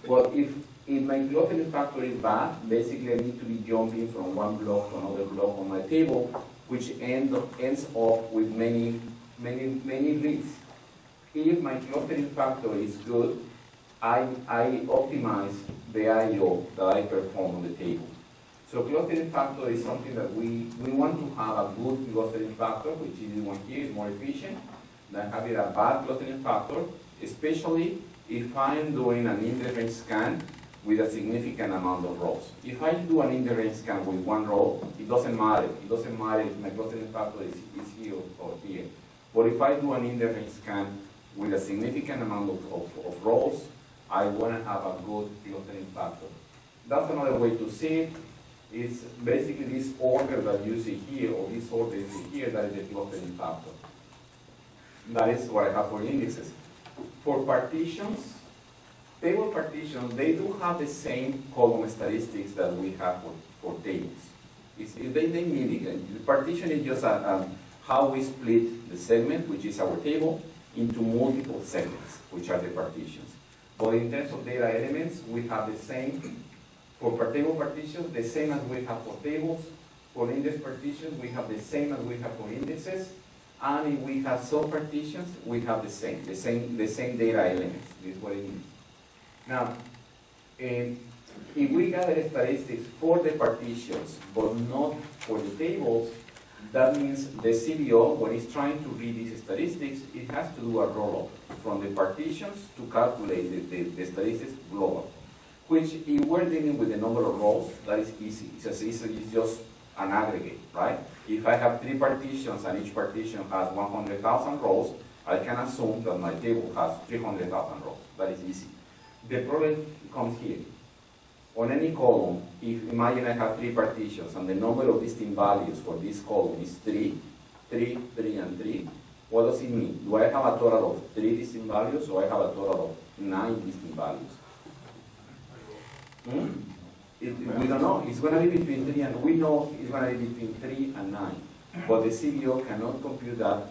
But if my clustering factor is bad, basically I need to be jumping from one block to another block on my table, which ends up with many reads. If my clustering factor is good, I optimize the I/O that I perform on the table. So clustering factor is something that we want to have a good clustering factor, which is the one here, is more efficient than having a bad clustering factor, especially if I'm doing an index range scan with a significant amount of rows. If I do an in-the-range scan with one row, it doesn't matter. It doesn't matter if my clustering factor is here or here. But if I do an in-the-range scan with a significant amount of rows, I want to have a good clustering factor. That's another way to see it. It's basically this order that you see here, or this order you see here, that is the clustering factor. That is what I have for indexes. For partitions, table partitions, they do have the same column statistics that we have for tables. They mimic. The partition is just how we split the segment, which is our table, into multiple segments, which are the partitions. But in terms of data elements, we have the same. For table partitions, the same as we have for tables. For index partitions, we have the same as we have for indexes. And if we have sub-partitions, we have the same data elements. This is what it means. Now, if we gather statistics for the partitions, but not for the tables, that means the CBO, when it's trying to read these statistics, it has to do a roll-up from the partitions to calculate the statistics global. Which, if we're dealing with the number of rows, that is easy. It's just an aggregate, right? If I have 3 partitions and each partition has 100,000 rows, I can assume that my table has 300,000 rows. That is easy. The problem comes here. On any column, if imagine I have 3 partitions and the number of distinct values for this column is 3, 3, 3, and 3, what does it mean? Do I have a total of 3 distinct values, or I have a total of 9 distinct values? We don't know. It's going to be between 3 and, we know it's going to be between 3 and 9. But the CBO cannot compute that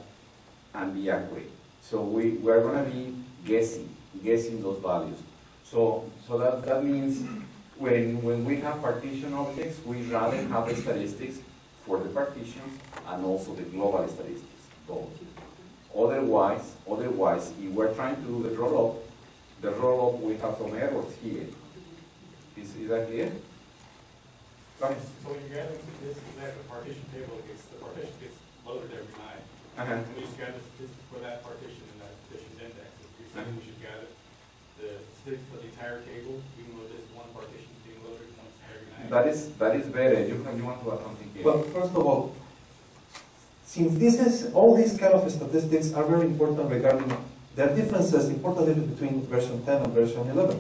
and be accurate. So we're going to be guessing those values. So that means when we have partition objects, we rather have the statistics for the partitions and also the global statistics, both. Otherwise, if we're trying to do the roll-up, we have some errors here. Is that clear? So when you're gathering this exact partition table, the partition gets loaded every night. And we just gather statistics for that partition and that partition's index. You're saying we should gather the statistics for the entire table, even though this one partition is being loaded once every night? That is better. You want to add something here? Well, first of all, since all these kind of statistics are very important regarding, there are differences, important differences between version 10 and version 11.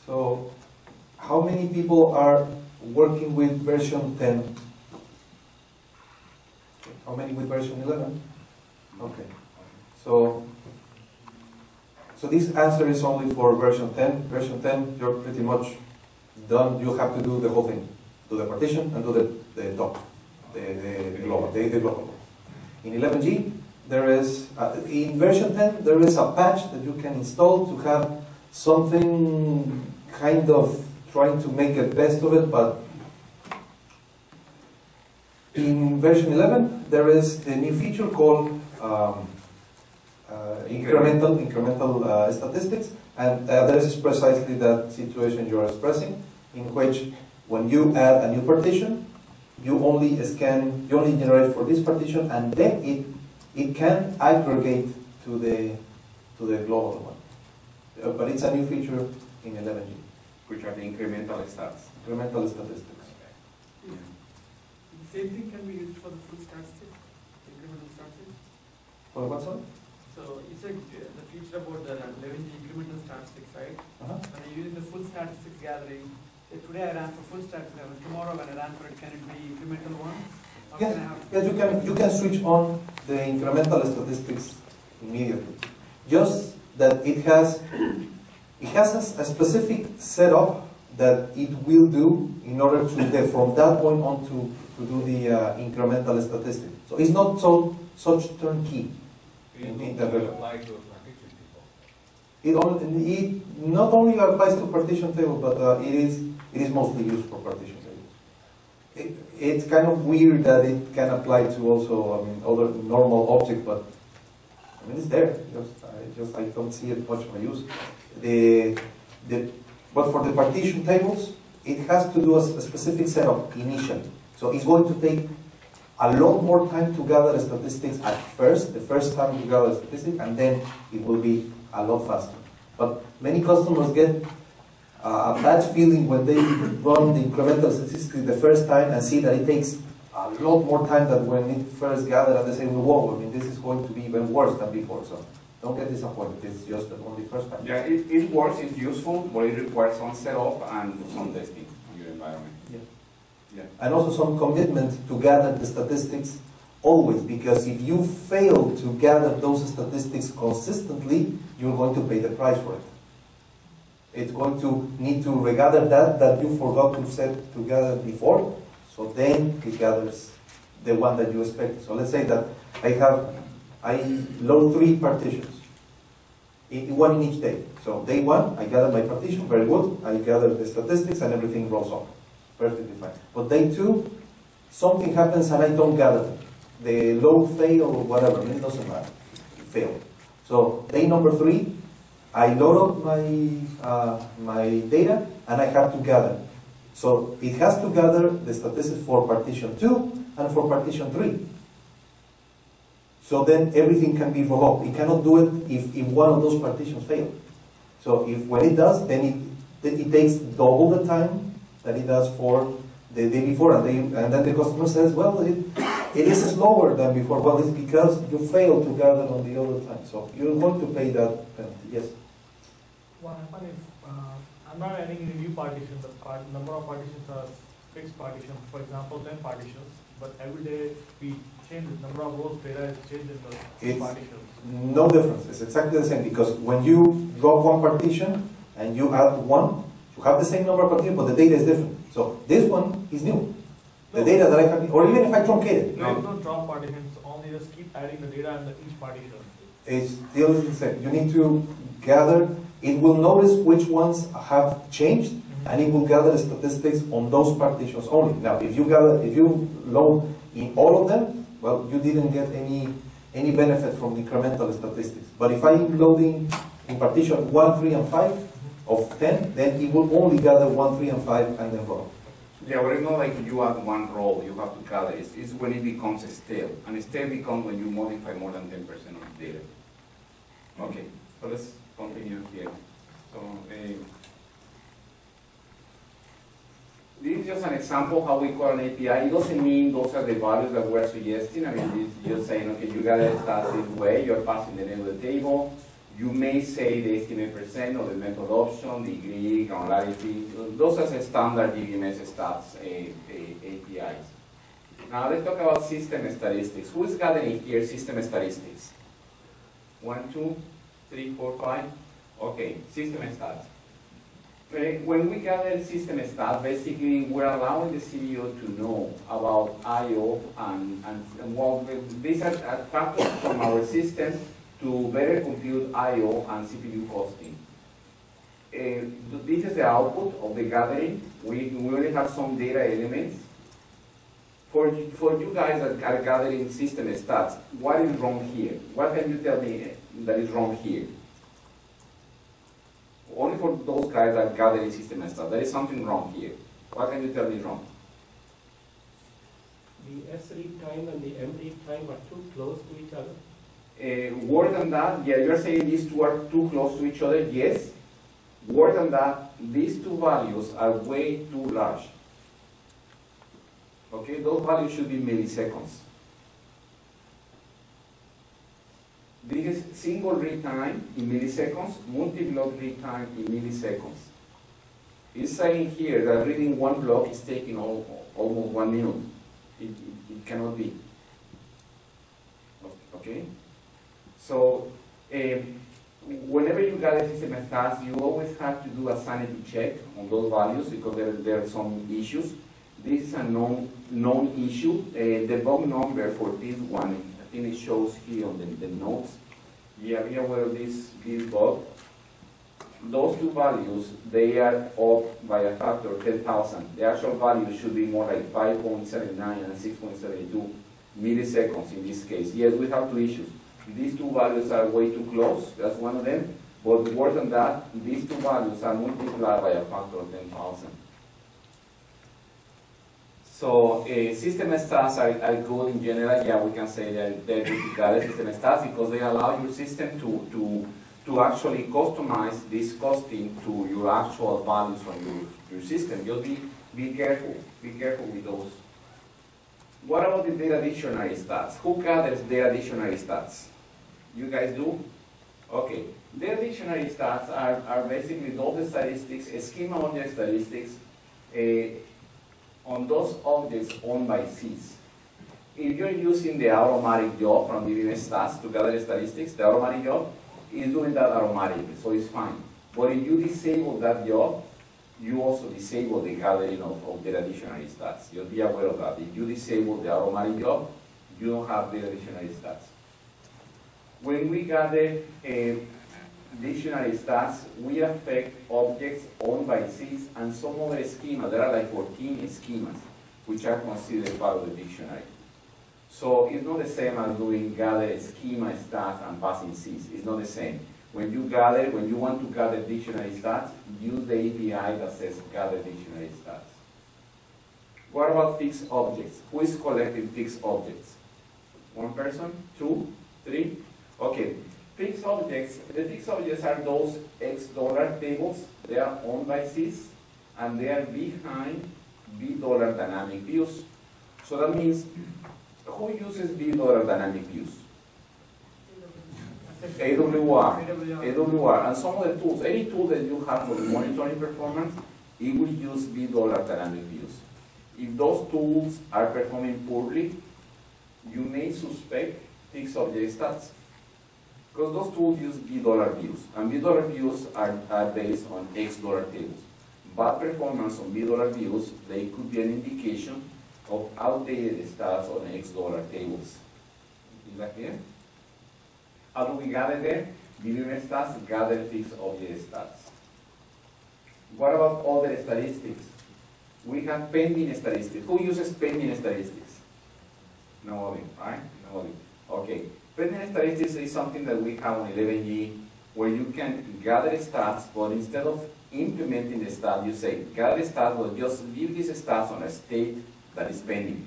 So, how many people are working with version 10? How many with version 11? Okay. So this answer is only for version 10. Version 10, you're pretty much done. You have to do the whole thing. Do the partition and do the top, the global. In 11G, there is, in version 10, there is a patch that you can install to have something kind of trying to make the best of it, but in version 11, there is the new feature called incremental statistics, and this is precisely that situation you are expressing, in which when you add a new partition, you only generate for this partition, and then it can aggregate to the global one. But it's a new feature in 11G. Which are the incremental stats. Incremental statistics. Yeah. The same thing can be used for the full statistics, incremental statistics. For what, sorry? So you said the feature about the 11G incremental statistics, right? Uh-huh. When you're using the full statistics gathering, say today I ran for full statistics, and tomorrow when I ran for it, can it be incremental one? Yes, you can switch on the incremental statistics immediately. Just that it has a specific setup that it will do in order to, from that point on, to do the incremental statistics. So it's not such turnkey. It apply to a partition table. It not only applies to partition table, but it is mostly used for partition tables. It's kind of weird that it can apply to also other normal objects, but it's there. I don't see it much of a use. But for the partition tables, it has to do a specific setup initially. So it's going to take a lot more time to gather statistics at first, the first time to gather statistics, and then it will be a lot faster. But many customers get a bad feeling when they run the incremental statistic the first time and see that it takes a lot more time than when it first gathered, and they say, whoa, I mean, this is going to be even worse than before. So don't get disappointed. It's just that on the first time. Yeah, it works, it's useful, but it requires some setup and some testing on your environment. Yeah. Yeah. And also some commitment to gather the statistics always, because if you fail to gather those statistics consistently, you're going to pay the price for it. It's going to need to regather that you forgot to set to gather before, so then it gathers the one that you expect. So let's say that I load 3 partitions, one in each day. So day 1, I gather my partition, very good. I gather the statistics and everything rolls on. Perfectly fine. But day 2, something happens and I don't gather them. The load fail or whatever, it doesn't matter. It failed. So day number 3, I load up my data and I have to gather. So it has to gather the statistics for partition 2 and for partition 3. So then everything can be rolled up. It cannot do it if one of those partitions fail. So when it does, then it takes double the time that it does for the day before. And then the customer says, well, it is slower than before. Well, it's because you failed to gather on the other time. So you're going to pay that penalty. Yes? What happens if I'm not adding any new partitions, the number of partitions are fixed partitions, for example 10 partitions, but every day we change the number of rows, data is changed in the partitions. No difference. It's exactly the same, because when you drop one partition and you add one, you have the same number of partitions, but the data is different. So this one is new. The data that I have, or even if I truncate it. No, no drop partitions, only just keep adding the data in each partition. It's still the same. You need to gather. It will notice which ones have changed, and it will gather statistics on those partitions only. Now, if you load in all of them, well, you didn't get any benefit from the incremental statistics. But if I'm loading in partition 1, 3, and 5 of 10, then it will only gather 1, 3, and 5 and then roll. Yeah, but it's not like you add one row, you have to gather. It's when it becomes stale. And stale becomes when you modify more than 10% of the data. Okay, so let's continue here. So, this is just an example how we call an API. It doesn't mean those are the values that we're suggesting. I mean, it's just saying, okay, you got to start this way. You're passing the name of the table. You may say the estimate percent or the method option, degree, granularity. Those are the standard GVMS stats APIs. Now let's talk about system statistics. Who is gathering here system statistics? 1, 2, 3, 4, 5. Okay, system stats. When we gather system stats, basically we're allowing the CPU to know about I/O and well, these are factors from our system to better compute I/O and CPU costing. This is the output of the gathering. We only have some data elements. For you guys that are gathering system stats, what is wrong here? What can you tell me that is wrong here? Only for those guys that gather in system stats, there is something wrong here. What can you tell me is wrong? The S read time and the M read time are too close to each other. More than that, yeah, you're saying these two are too close to each other, yes. More than that, these two values are way too large. Okay, those values should be milliseconds. This is single read time in milliseconds, multi-block read time in milliseconds. It's saying here that reading one block is taking almost 1 minute. It cannot be. Okay? So, whenever you gather system stats, you always have to do a sanity check on those values because there are some issues. This is a known issue. The bug number for this one, I think it shows here on the notes. Yeah, we are aware of this bug. Those two values, they are off by a factor of 10,000. The actual value should be more like 5.79 and 6.72 milliseconds in this case. Yes, we have two issues. These two values are way too close, that's one of them. But worse than that, these two values are multiplied by a factor of 10,000. So system stats are good in general. Yeah, we can say that they're good to gather system stats because they allow your system to actually customize this costing to your actual values on your system. Just be careful with those. What about the data dictionary stats? Who gathers data dictionary stats? You guys do? Okay. Data dictionary stats are basically those statistics, schema object statistics, on those objects owned by Cs. If you're using the automatic job from DBMS stats to gather statistics, the automatic job is doing that automatically, so it's fine. But if you disable that job, you also disable the gathering of data dictionary stats. You'll be aware of that. If you disable the automatic job, you don't have data dictionary stats. When we gather dictionary stats, we affect objects owned by Cs and some other schemas. There are like 14 schemas, which are considered part of the dictionary. So it's not the same as doing gather schema stats and passing Cs. It's not the same. When you want to gather dictionary stats, use the API that says gather dictionary stats. What about fixed objects? Who is collecting fixed objects? One person? Two? Three? Okay. Fixed objects, the fixed objects are those X dollar tables. They are owned by Cs and they are behind B dollar dynamic views. So that means, who uses B dollar dynamic views? AWR, and some of the tools, any tool that you have for monitoring performance, it will use B dollar dynamic views. If those tools are performing poorly, you may suspect fixed object stats. Because those tools use B dollar views, and B dollar views are based on X dollar tables. Bad performance on B dollar views, they could be an indication of outdated stats on X dollar tables. Is that clear? How do we gather them? DBMS stats gather fixed object stats. What about other statistics? We have pending statistics. Who uses pending statistics? Nobody, right? Nobody. Okay. Pending statistics is something that we have on 11G, where you can gather stats, but instead of implementing the stat, you say, gather stats, but just leave these stats on a state that is pending.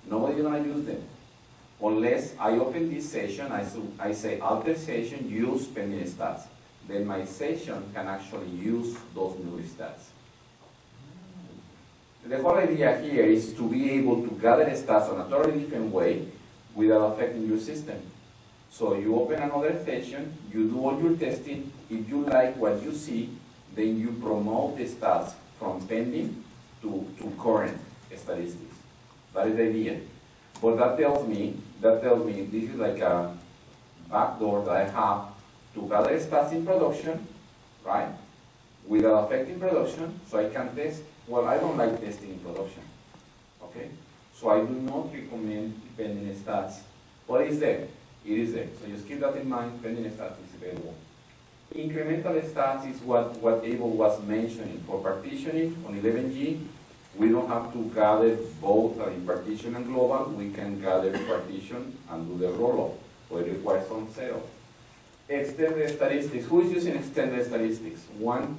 Nobody's going to use them. Unless I open this session, I say alter session, use pending stats. Then my session can actually use those new stats. The whole idea here is to be able to gather stats on a totally different way without affecting your system. So you open another session, you do all your testing. If you like what you see, then you promote the stats from pending to current statistics. That is the idea. But that tells me this is like a backdoor that I have to gather stats in production, right? Without affecting production, so I can test. Well, I don't like testing in production, okay? So I do not recommend pending stats. But it's there. It is there. So just keep that in mind. Pending stats is available. Incremental stats is what Abel was mentioning. For partitioning on 11G, we don't have to gather both in partition and global. We can gather partition and do the roll-up. So it requires some setup. Extended statistics. Who is using extended statistics? One,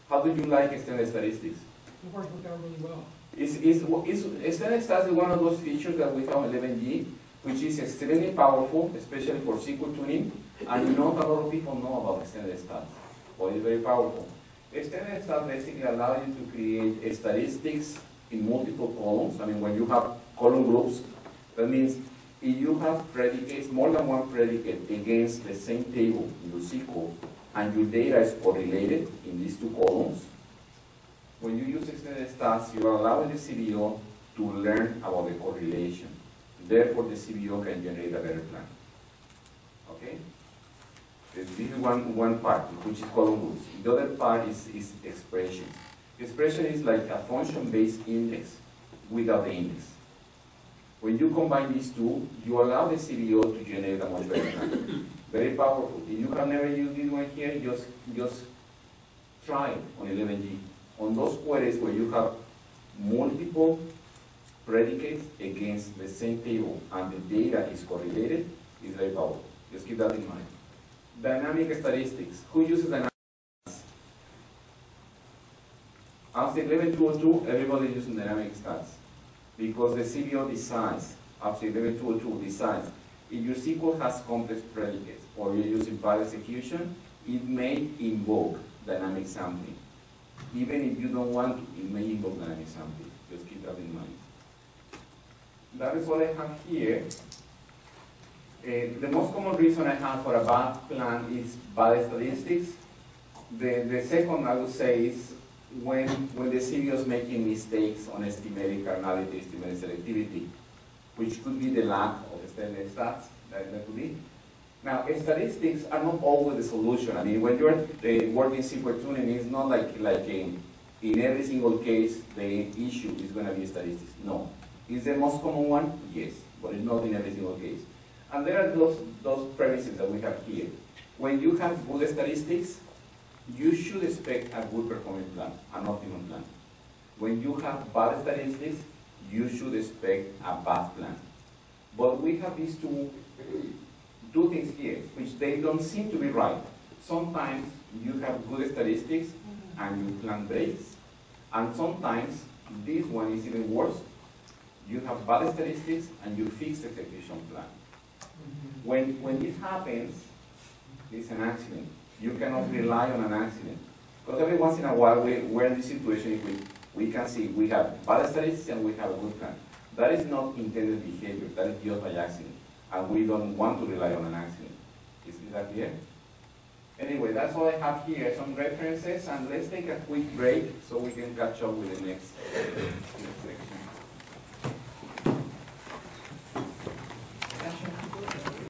how do you like extended statistics? It works out really well. Extended stats is one of those features that we have on 11G, which is extremely powerful, especially for SQL tuning, and not a lot of people know about extended stats, but it's very powerful. Extended stats basically allow you to create statistics in multiple columns. I mean, when you have column groups, that means if you have predicates, more than one predicate against the same table in your SQL, and your data is correlated in these two columns, when you use extended stats, you are allowing the CBO to learn about the correlation. Therefore, the CBO can generate a better plan. Okay? This is one part, which is column groups. The other part is expressions. Expression is like a function-based index without the index. When you combine these two, you allow the CBO to generate a much better plan. Very powerful. If you have never used this one here, just try it on 11G. On those queries where you have multiple predicates against the same table and the data is correlated, is very powerful. Just keep that in mind. Dynamic statistics. Who uses dynamic stats? After 11.202, everybody is using dynamic stats because the CBO decides, after 11.202 decides, if your SQL has complex predicates, or you're using bad execution, it may invoke dynamic sampling. Even if you don't want to, it may invoke dynamic sampling. Just keep that in mind. That is what I have here. The most common reason I have for a bad plan is bad statistics. The second, I would say, is when the CBO is making mistakes on estimated cardinality, estimated selectivity, which could be the lack of standard stats, that could be. Now, statistics are not always the solution. I mean, when you're working SQL tuning, it's not like in every single case, the issue is going to be statistics. No. Is the most common one? Yes, but it's not in every single case. And there are those premises that we have here. When you have good statistics, you should expect a good performing plan, an optimum plan. When you have bad statistics, you should expect a bad plan. But we have these two things here, which they don't seem to be right. Sometimes you have good statistics and your plan breaks. And sometimes, this one is even worse. You have bad statistics and you fix the execution plan. When this happens, it's an accident. You cannot rely on an accident. Because every once in a while, we're in this situation in which we can see we have bad statistics and we have a good plan. That is not intended behavior. That is just by accident. And we don't want to rely on an accident. Is that clear? Anyway, that's all I have here, some references, and let's take a quick break so we can catch up with the next section.